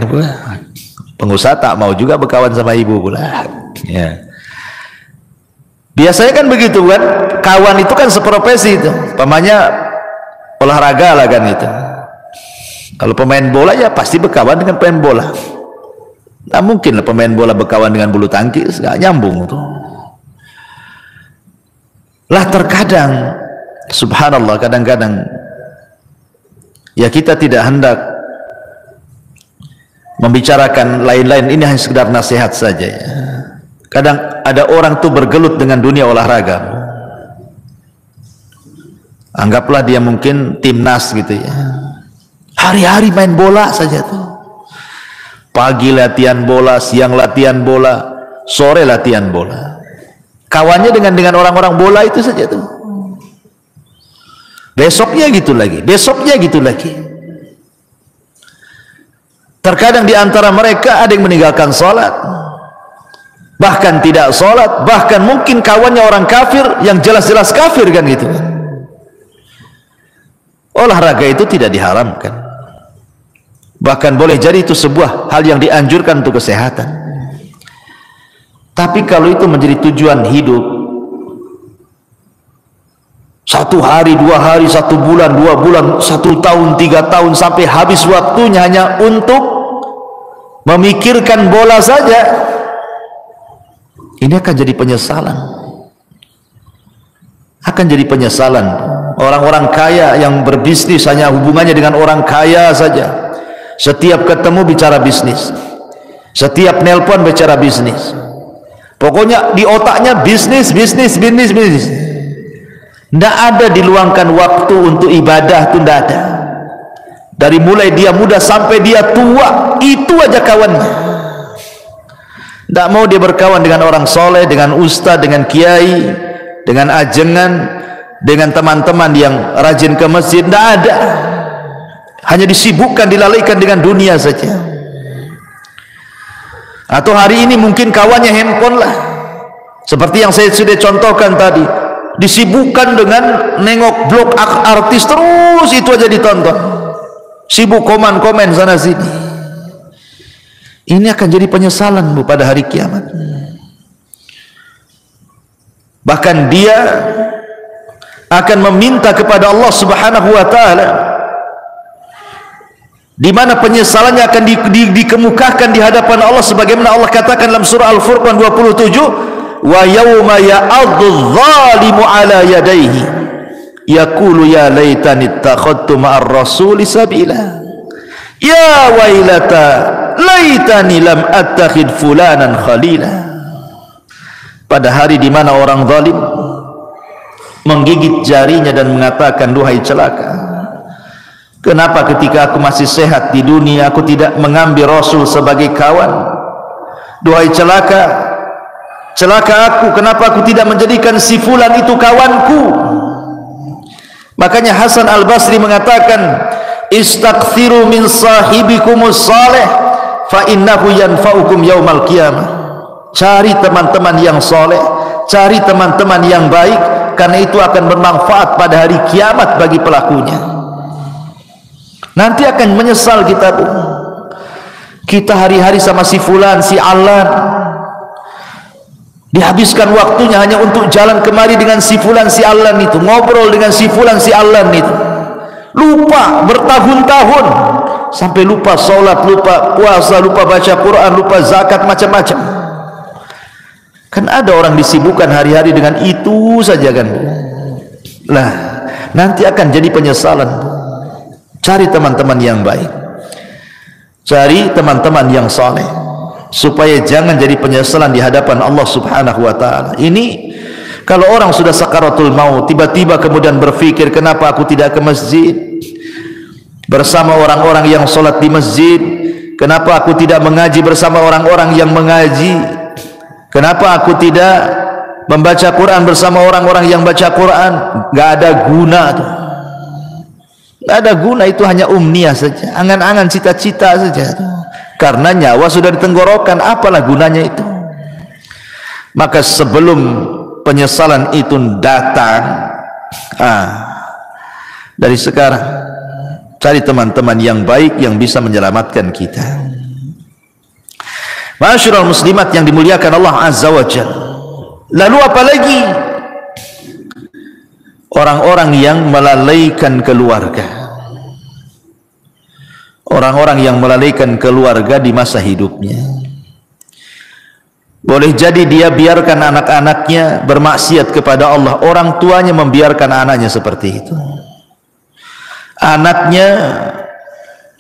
Pengusaha tak mau juga berkawan sama ibu pula. Ya. Biasanya kan begitu kan, kawan itu kan seprofesi itu, pemanya olahraga lah kan itu. Kalau pemain bola ya pasti berkawan dengan pemain bola. Nah mungkin lah pemain bola berkawan dengan bulu tangkis, nggak nyambung tuh. Lah terkadang, subhanallah, kadang-kadang ya kita tidak hendak membicarakan lain-lain, ini hanya sekedar nasihat saja ya. Kadang ada orang tuh bergelut dengan dunia olahraga, anggaplah dia mungkin timnas gitu ya, hari-hari main bola saja tuh, pagi latihan bola, siang latihan bola, sore latihan bola, kawannya dengan orang-orang bola itu saja tuh, besoknya gitu lagi, besoknya gitu lagi. Terkadang di antara mereka ada yang meninggalkan sholat, bahkan tidak sholat, bahkan mungkin kawannya orang kafir yang jelas-jelas kafir kan gitu. Olahraga itu tidak diharamkan, bahkan boleh jadi itu sebuah hal yang dianjurkan untuk kesehatan. Tapi kalau itu menjadi tujuan hidup, 1 hari, 2 hari, 1 bulan, 2 bulan, 1 tahun, 3 tahun, sampai habis waktunya hanya untuk memikirkan bola saja, ini akan jadi penyesalan. Akan jadi penyesalan. Orang-orang kaya yang berbisnis hanya hubungannya dengan orang kaya saja. Setiap ketemu bicara bisnis, setiap nelpon bicara bisnis. Pokoknya di otaknya bisnis, bisnis, bisnis, bisnis. Tidak ada diluangkan waktu untuk ibadah, itu tidak ada. Dari mulai dia muda sampai dia tua, itu aja kawannya. Tidak mau dia berkawan dengan orang soleh, dengan ustaz, dengan kiai, dengan ajengan, dengan teman-teman yang rajin ke masjid. Tidak ada. Hanya disibukkan, dilalaikan dengan dunia saja. Atau hari ini mungkin kawannya handphone lah, seperti yang saya sudah contohkan tadi, disibukkan dengan nengok blog artis, terus itu aja ditonton, sibuk komen-komen sana sini. Ini akan jadi penyesalan Bu pada hari kiamat. Bahkan dia akan meminta kepada Allah Subhanahu wa taala, di mana penyesalannya akan dikemukakan di hadapan Allah, sebagaimana Allah katakan dalam surah Al-Furqan 27, wa yauma ya'addu dzalimu ala yadayhi yaqulu ya laitani ittakhadtu ma'ar rasuli sabila ya wailata laitani lam attakhid fulanan khalila. Pada hari di mana orang zalim menggigit jarinya dan mengatakan, duhai celaka, kenapa ketika aku masih sehat di dunia aku tidak mengambil Rasul sebagai kawan? Duhai celaka, celaka aku, kenapa aku tidak menjadikan si fulan itu kawanku? Makanya Hasan Al-Basri mengatakan, istaghfiru min sahibikumus salih fa innahu yanfa'ukum yaumal qiyamah. Cari teman-teman yang soleh, cari teman-teman yang baik, karena itu akan bermanfaat pada hari kiamat bagi pelakunya. Nanti akan menyesal kita Bu. Kita hari-hari sama si fulan, si alan, dihabiskan waktunya hanya untuk jalan kemari dengan si fulan, si alan itu, ngobrol dengan si fulan, si alan itu, lupa bertahun-tahun, sampai lupa sholat, lupa puasa, lupa baca Quran, lupa zakat, macam-macam. Kan ada orang disibukkan hari-hari dengan itu saja kan Bu. Lah nanti akan jadi penyesalan. Cari teman-teman yang baik, cari teman-teman yang saleh, supaya jangan jadi penyesalan di hadapan Allah Subhanahu wa taala. Ini kalau orang sudah sakaratul maut, tiba-tiba kemudian berpikir, kenapa aku tidak ke masjid bersama orang-orang yang sholat di masjid? Kenapa aku tidak mengaji bersama orang-orang yang mengaji? Kenapa aku tidak membaca Quran bersama orang-orang yang baca Quran? Gak ada guna tuh. Gak ada guna, itu hanya umniyah saja, angan-angan, cita-cita saja tuh. Karena nyawa sudah di tenggorokan, apalah gunanya itu? Maka sebelum penyesalan itu datang, dari sekarang cari teman-teman yang baik yang bisa menyelamatkan kita. Ma'asyiral muslimat yang dimuliakan Allah Azza wa Jalla. Lalu apalagi orang-orang yang melalaikan keluarga, orang-orang yang melalaikan keluarga di masa hidupnya. Boleh jadi dia biarkan anak-anaknya bermaksiat kepada Allah, orang tuanya membiarkan anaknya seperti itu. Anaknya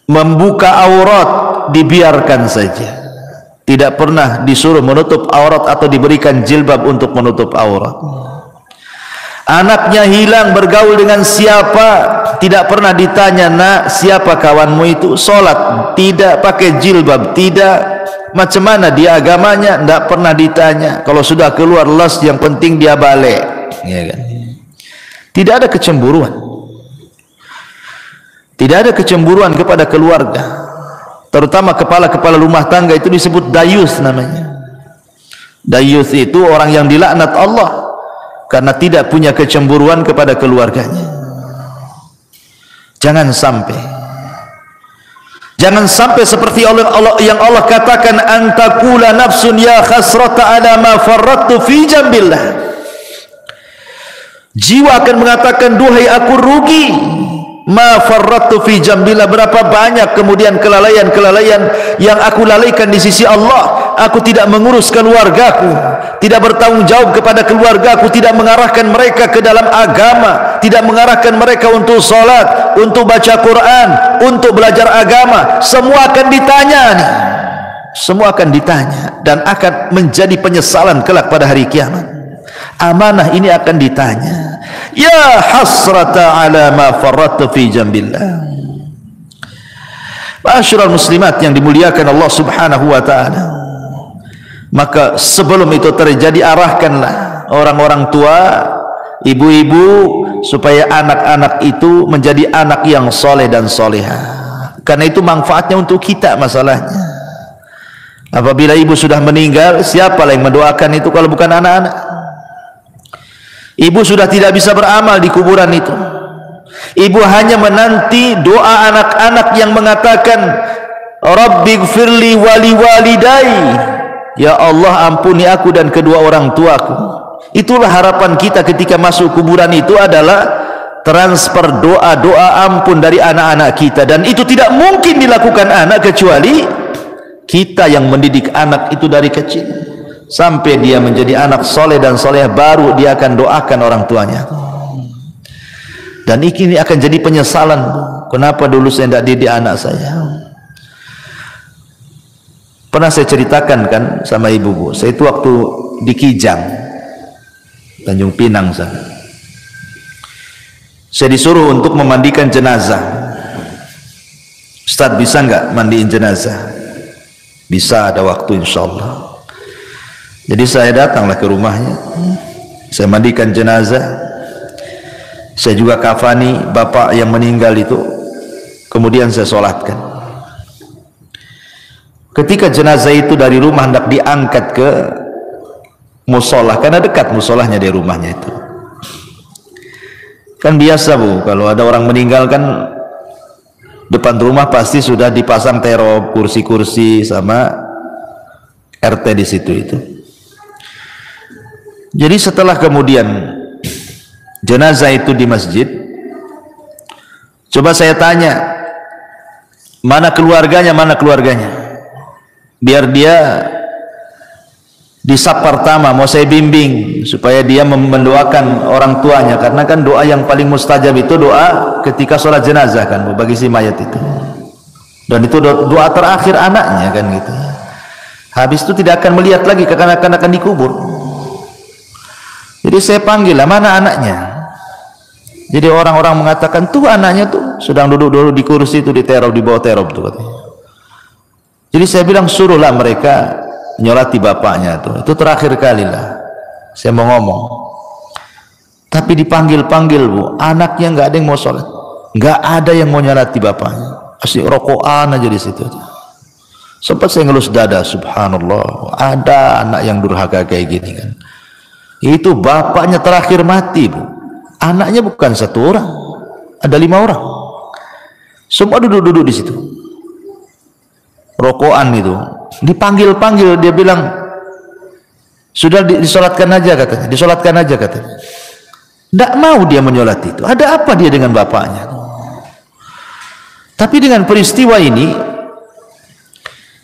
membuka aurat, dibiarkan saja, tidak pernah disuruh menutup aurat atau diberikan jilbab untuk menutup aurat. Anaknya hilang bergaul dengan siapa, tidak pernah ditanya, nak siapa kawanmu itu, sholat tidak, pakai jilbab tidak, macam mana dia agamanya, tidak pernah ditanya. Kalau sudah keluar les, yang penting dia balik, ya kan? Tidak ada kecemburuan, tidak ada kecemburuan kepada keluarga, terutama kepala-kepala rumah tangga. Itu disebut dayus namanya. Dayus itu orang yang dilaknat Allah karena tidak punya kecemburuan kepada keluarganya. Jangan sampai seperti Allah yang Allah katakan, antakula nafsun ya khasrata ala ma farrattu fi jambillah. Jiwa akan mengatakan, duhai aku rugi, ma farrattu fi jambillah, berapa banyak kemudian kelalaian-kelalaian yang aku lalaikan di sisi Allah. Aku tidak mengurus keluargaku, tidak bertanggung jawab kepada keluargaku, tidak mengarahkan mereka ke dalam agama, tidak mengarahkan mereka untuk salat, untuk baca Quran, untuk belajar agama. Semua akan ditanya nih. Semua akan ditanya dan akan menjadi penyesalan kelak pada hari kiamat. Amanah ini akan ditanya. Ya hasrata ala ma farrattu fi jambillah. Ma'asyiral muslimat yang dimuliakan Allah Subhanahu wa taala. Maka sebelum itu terjadi, arahkanlah orang-orang tua, ibu-ibu, supaya anak-anak itu menjadi anak yang soleh dan soleha. Karena itu manfaatnya untuk kita masalahnya. Apabila ibu sudah meninggal, siapa yang mendoakan itu kalau bukan anak-anak? Ibu sudah tidak bisa beramal di kuburan itu. Ibu hanya menanti doa anak-anak yang mengatakan, Rabbighfirli wali walidai, ya Allah ampuni aku dan kedua orang tuaku. Itulah harapan kita ketika masuk kuburan, itu adalah transfer doa-doa ampun dari anak-anak kita. Dan itu tidak mungkin dilakukan anak kecuali kita yang mendidik anak itu dari kecil sampai dia menjadi anak soleh dan soleh, baru dia akan doakan orang tuanya. Dan ini akan jadi penyesalan, kenapa dulu saya tidak didik anak saya. Pernah saya ceritakan kan sama ibu, saya itu waktu di Kijang, Tanjung Pinang sana, saya disuruh untuk memandikan jenazah. Ustaz, bisa nggak mandiin jenazah? Bisa, ada waktu insyaallah. Jadi saya datanglah ke rumahnya, saya mandikan jenazah, saya juga kafani bapak yang meninggal itu, kemudian saya sholatkan. Ketika jenazah itu dari rumah hendak diangkat ke musola, karena dekat musolahnya dari rumahnya itu. Kan biasa Bu, kalau ada orang meninggal kan depan rumah pasti sudah dipasang terop, kursi-kursi sama RT di situ itu. Jadi setelah kemudian jenazah itu di masjid, coba saya tanya, mana keluarganya, mana keluarganya, biar dia di saf pertama mau saya bimbing supaya dia mendoakan orang tuanya, karena kan doa yang paling mustajab itu doa ketika sholat jenazah kan bagi si mayat itu, dan itu doa terakhir anaknya kan gitu. Habis itu tidak akan melihat lagi kekanak-kanak akan dikubur. Jadi saya panggil lah, mana anaknya? Jadi orang-orang mengatakan tuh anaknya tuh sedang duduk di kursi itu di bawah terop tuh katanya. Jadi saya bilang suruhlah mereka nyolati bapaknya tuh, itu terakhir kali lah saya mau ngomong. Tapi dipanggil-panggil Bu, anaknya nggak ada yang mau sholat, nggak ada yang mau nyolati bapaknya, asik rokokan aja di situ. Sempat saya ngelus dada, subhanallah, ada anak yang durhaka kayak gini kan. Itu bapaknya terakhir mati Bu, anaknya bukan satu orang, ada 5 orang, semua duduk-duduk di situ rokokan itu. Dipanggil-panggil dia bilang sudah disolatkan aja katanya, disolatkan aja katanya. Tidak mau dia menyolat itu. Ada apa dia dengan bapaknya? Tapi dengan peristiwa ini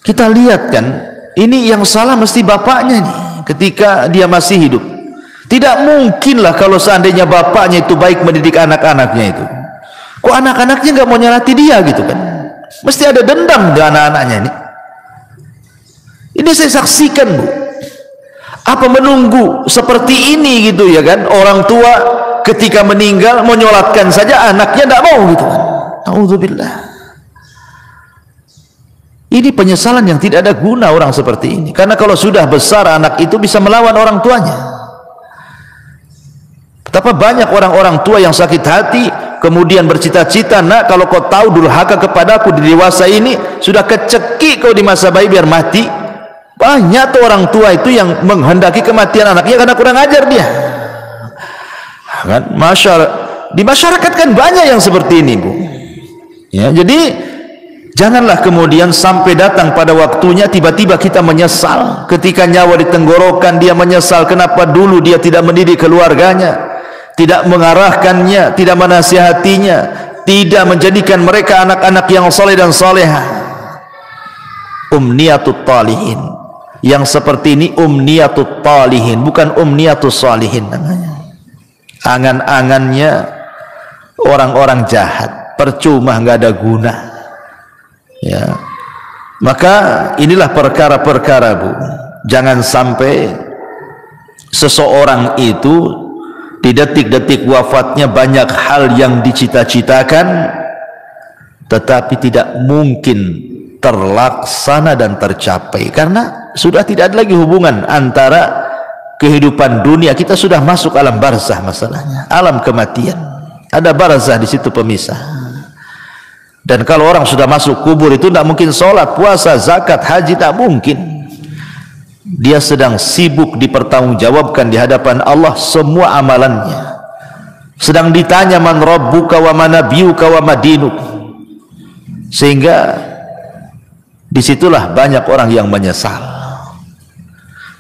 kita lihat kan, ini yang salah mesti bapaknya nih ketika dia masih hidup. Tidak mungkinlah kalau seandainya bapaknya itu baik mendidik anak-anaknya itu, kok anak-anaknya nggak mau nyolati dia gitu kan? Mesti ada dendam dengan anak-anaknya ini. Ini saya saksikan Bu. Apa menunggu seperti ini gitu ya kan? Orang tua ketika meninggal menyolatkan saja anaknya tidak mau gitu kan? Auzubillah. Ini penyesalan yang tidak ada guna orang seperti ini. Karena kalau sudah besar anak itu bisa melawan orang tuanya. Betapa banyak orang-orang tua yang sakit hati kemudian bercita-cita, nak kalau kau tahu durhaka kepadaku di dewasa ini, sudah kecekik kau di masa bayi biar mati. Banyak tuh orang tua itu yang menghendaki kematian anaknya karena kurang ajar dia kan. Di masyarakat kan banyak yang seperti ini Bu ya. Jadi janganlah kemudian sampai datang pada waktunya tiba-tiba kita menyesal ketika nyawa di tenggorokan. Dia menyesal kenapa dulu dia tidak mendidik keluarganya, tidak mengarahkannya, tidak menasihatinya, tidak menjadikan mereka anak-anak yang saleh dan salehah. Umniyatut talihin yang seperti ini, umniyatut talihin, bukan umniyatus salihin namanya. Angan-angannya orang-orang jahat, percuma, nggak ada guna ya. Maka inilah perkara-perkara Bu, jangan sampai seseorang itu di detik-detik wafatnya banyak hal yang dicita-citakan tetapi tidak mungkin terlaksana dan tercapai karena sudah tidak ada lagi hubungan antara kehidupan dunia. Kita sudah masuk alam barzah, masalahnya alam kematian, ada barzah di situ pemisah. Dan kalau orang sudah masuk kubur itu tidak mungkin sholat, puasa, zakat, haji, tak mungkin. Dia sedang sibuk dipertanggungjawabkan di hadapan Allah semua amalannya, sedang ditanya man rabbuka wa man nabiyuka wa madinuk. Sehingga disitulah banyak orang yang menyesal.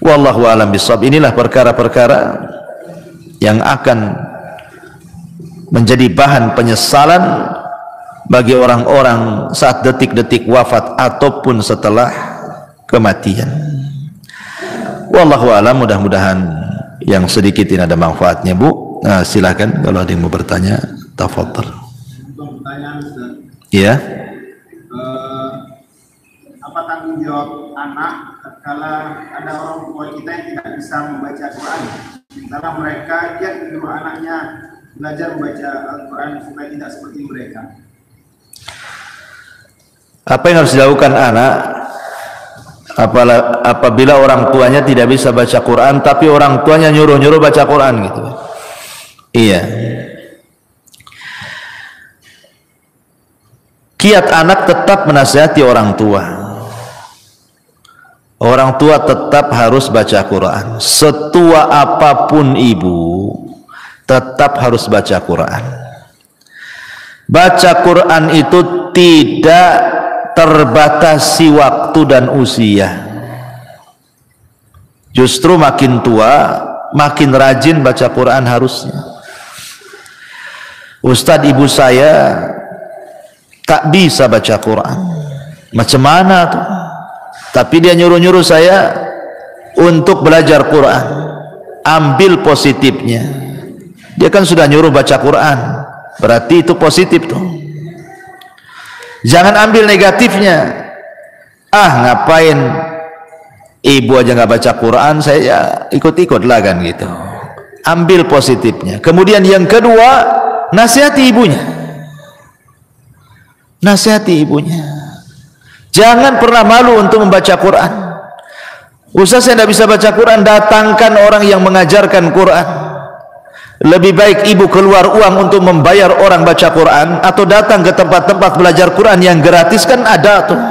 Wallahu a'lam bishawab. Inilah perkara-perkara yang akan menjadi bahan penyesalan bagi orang-orang saat detik-detik wafat ataupun setelah kematian. Wallahu a'lam. Mudah-mudahan yang sedikit ini ada manfaatnya Bu. Nah, silakan kalau ada yang mau bertanya, tafadhal. Iya. Apa tanggung jawab anak kalau ada orang tua kita yang tidak bisa membaca Quran, sementara mereka dia menyuruh anaknya belajar membaca Al-Quran supaya tidak seperti mereka? Apa yang harus dilakukan anak apabila orang tuanya tidak bisa baca Quran tapi orang tuanya nyuruh-nyuruh baca Quran gitu? Iya. Kiat anak tetap menasihati orang tua. Orang tua tetap harus baca Quran. Setua apapun ibu, tetap harus baca Quran. Baca Quran itu tidak terbatasi waktu dan usia. Justru makin tua, makin rajin baca Quran harusnya. Ustadz ibu saya tak bisa baca Quran. Macam mana tuh? Tapi dia nyuruh-nyuruh saya untuk belajar Quran. Ambil positifnya. Dia kan sudah nyuruh baca Quran, berarti itu positif tuh. Jangan ambil negatifnya. Ngapain ibu aja nggak baca Quran, saya ikut-ikut lah kan gitu. Ambil positifnya. Kemudian yang kedua, nasihati ibunya. Nasihati ibunya. Jangan pernah malu untuk membaca Quran. Ustaz, saya tidak bisa baca Quran, datangkan orang yang mengajarkan Quran. Lebih baik ibu keluar uang untuk membayar orang baca Quran, atau datang ke tempat-tempat belajar Quran yang gratis, kan ada tuh.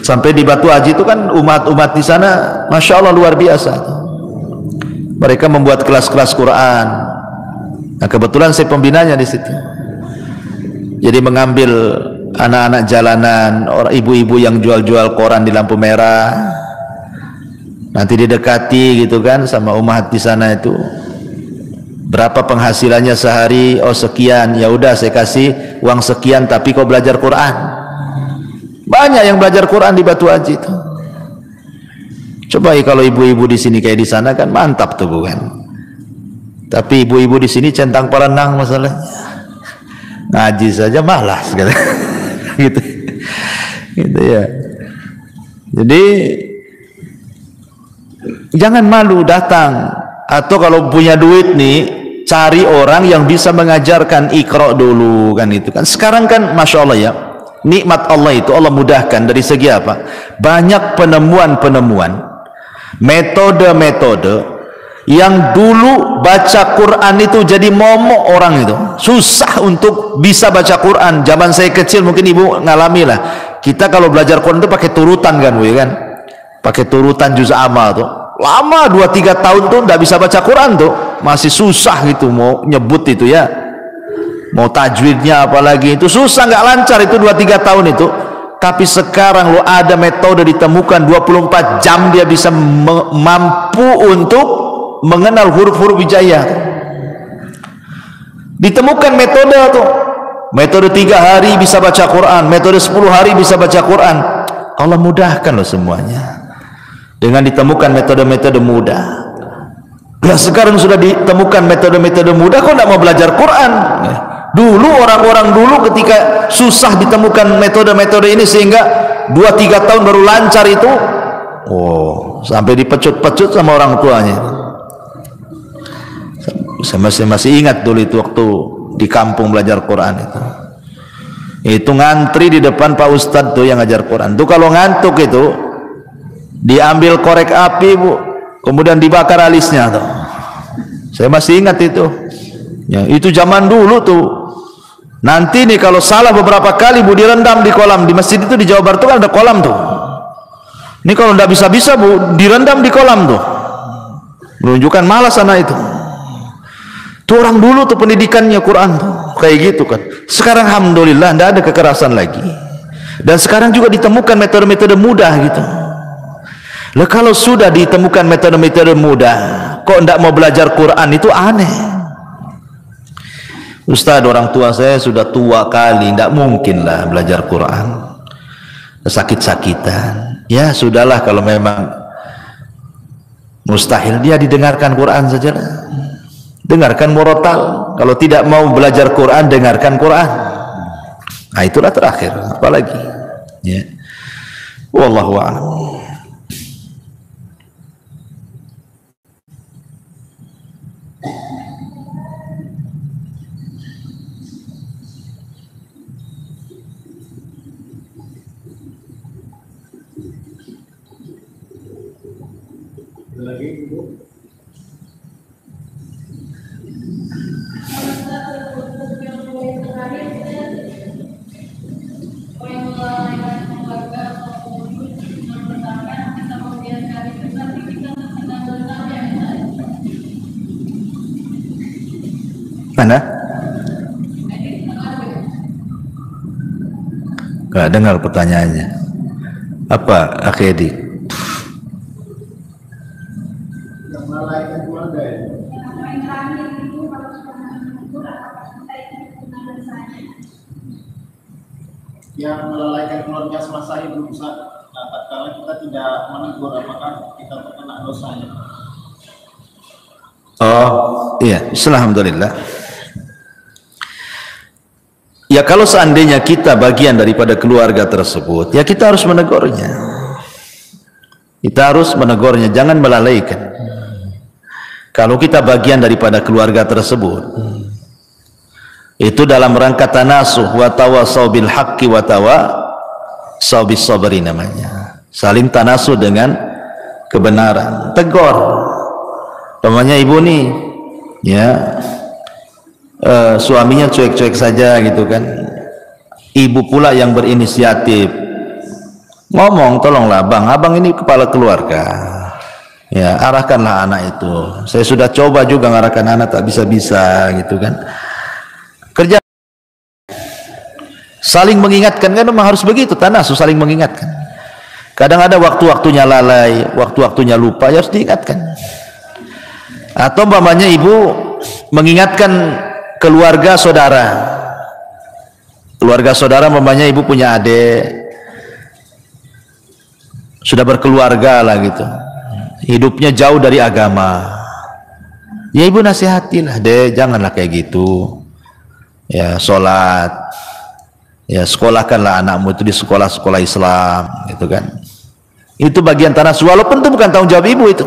Sampai di Batu Haji itu kan umat-umat di sana, masya Allah luar biasa. Mereka membuat kelas-kelas Quran. Nah, kebetulan saya pembinanya di situ. Jadi mengambil anak-anak jalanan, orang ibu-ibu yang jual-jual koran di lampu merah, nanti didekati gitu kan sama umat di sana itu. Berapa penghasilannya sehari? Oh sekian. Ya udah saya kasih uang sekian, tapi kau belajar Quran. Banyak yang belajar Quran di Batu Haji itu. Coba kalau ibu-ibu di sini kayak di sana kan mantap tuh bukan? Tapi ibu-ibu di sini centang perenang masalahnya. Ngaji saja malas gitu. Gitu ya. Jadi jangan malu datang, atau kalau punya duit nih cari orang yang bisa mengajarkan Iqra dulu kan itu kan. Sekarang kan masya Allah ya, nikmat Allah itu Allah mudahkan dari segi apa? Banyak penemuan-penemuan, metode-metode yang dulu baca Quran itu jadi momok orang itu, susah untuk bisa baca Quran. Zaman saya kecil mungkin ibu ngalami lah, kita kalau belajar Quran itu pakai turutan kan bu, kan pakai turutan juz amma tuh, lama 2-3 tahun tuh nggak bisa baca Quran tuh, masih susah gitu mau nyebut itu ya, mau tajwidnya apalagi itu susah, nggak lancar itu 2-3 tahun itu. Tapi sekarang lo ada metode ditemukan 24 jam dia bisa mampu untuk mengenal huruf-huruf hijaiyah. Ditemukan metode tuh, metode 3 hari bisa baca Quran, metode 10 hari bisa baca Quran. Allah mudahkan loh semuanya dengan ditemukan metode-metode mudah. Nah, sekarang sudah ditemukan metode-metode mudah, kok tidak mau belajar Quran? Dulu orang-orang dulu ketika susah ditemukan metode-metode ini sehingga 2-3 tahun baru lancar itu, sampai dipecut-pecut sama orang tuanya. Saya masih ingat dulu itu waktu di kampung belajar Quran itu ngantri di depan Pak Ustadz tuh yang ngajar Quran tuh, kalau ngantuk itu diambil korek api bu, kemudian dibakar alisnya tuh. Saya masih ingat itu ya, itu zaman dulu tuh. Nanti nih kalau salah beberapa kali bu, direndam di kolam. Di masjid itu di Jawa Barat tuh kan ada kolam tuh. Ini kalau nggak bisa-bisa bu, direndam di kolam tuh, menunjukkan malas anak itu. Tuh orang dulu tuh pendidikannya Quran tuh kayak gitu kan. Sekarang alhamdulillah tidak ada kekerasan lagi, dan sekarang juga ditemukan metode-metode mudah gitu. Lah kalau sudah ditemukan metode-metode mudah, kok tidak mau belajar Quran, itu aneh. Ustaz, orang tua saya sudah tua kali, tidak mungkin lah belajar Quran, sakit-sakitan. Ya sudahlah, kalau memang mustahil dia didengarkan Quran saja lah. Dengarkan murotal. Kalau tidak mau belajar Quran, dengarkan Quran. Nah itulah terakhir, apalagi ya. Wallahu a'lam. Lagi ibu. Mana? Gak dengar pertanyaannya. Apa akhedi? Yang melalaikan keluarga ya. Yang melalaikan keluarga semasa hidup Ustaz. Nah, kalau kita tidak menegur, apakah kita terkena dosanya? Oh iya, alhamdulillah. Ya kalau seandainya kita bagian daripada keluarga tersebut, ya kita harus menegurnya. Kita harus menegurnya, jangan melalaikan. Kalau kita bagian daripada keluarga tersebut, itu dalam rangka tanasuh wa tawasau bil haqqi wa tawasau bis sabri namanya. Saling tanasuh dengan kebenaran. Tegur. Namanya ibu nih, ya suaminya cuek-cuek saja gitu kan. Ibu pula yang berinisiatif. Ngomong, tolonglah bang, abang ini kepala keluarga. Ya, arahkanlah anak itu. Saya sudah coba juga ngarahkan anak, tak bisa-bisa gitu kan. Kerja saling mengingatkan, kan memang harus begitu, tanasuh saling mengingatkan. Kadang ada waktu-waktunya lalai, waktu-waktunya lupa, ya harus diingatkan. Atau umpamanya ibu mengingatkan keluarga saudara. Keluarga saudara umpamanya ibu punya adik, sudah berkeluarga lah gitu. Hidupnya jauh dari agama. Ya ibu nasihatilah, dek, janganlah kayak gitu. Ya, sholat. Ya, sekolahkanlah anakmu itu di sekolah-sekolah Islam, gitu kan. Itu bagian tanasuh, walaupun itu bukan tanggung jawab ibu itu.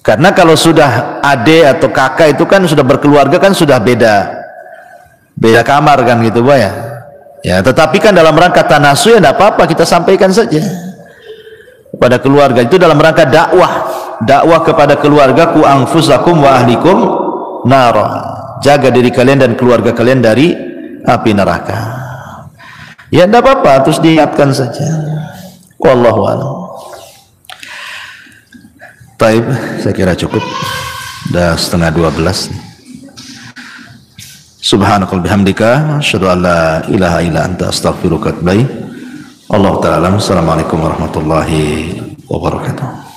Karena kalau sudah adik atau kakak itu kan sudah berkeluarga, kan sudah beda kamar kan gitu, Pak ya. Ya, tetapi kan dalam rangka tanasuh ya tidak apa-apa, kita sampaikan saja pada keluarga. Itu dalam rangka dakwah kepada keluarga, ku anfusakum wa ahlikum nara. Jaga diri kalian dan keluarga kalian dari api neraka. Ya tidak apa-apa, terus diingatkan saja. Wallahu a'lam. Baik, saya kira cukup. Dah 11:30. Subhanakal bihamdika asyhadu an la ilaha illa anta astaghfiruka wa atubu ilaik. Allah ta'ala. Assalamualaikum warahmatullahi wabarakatuh.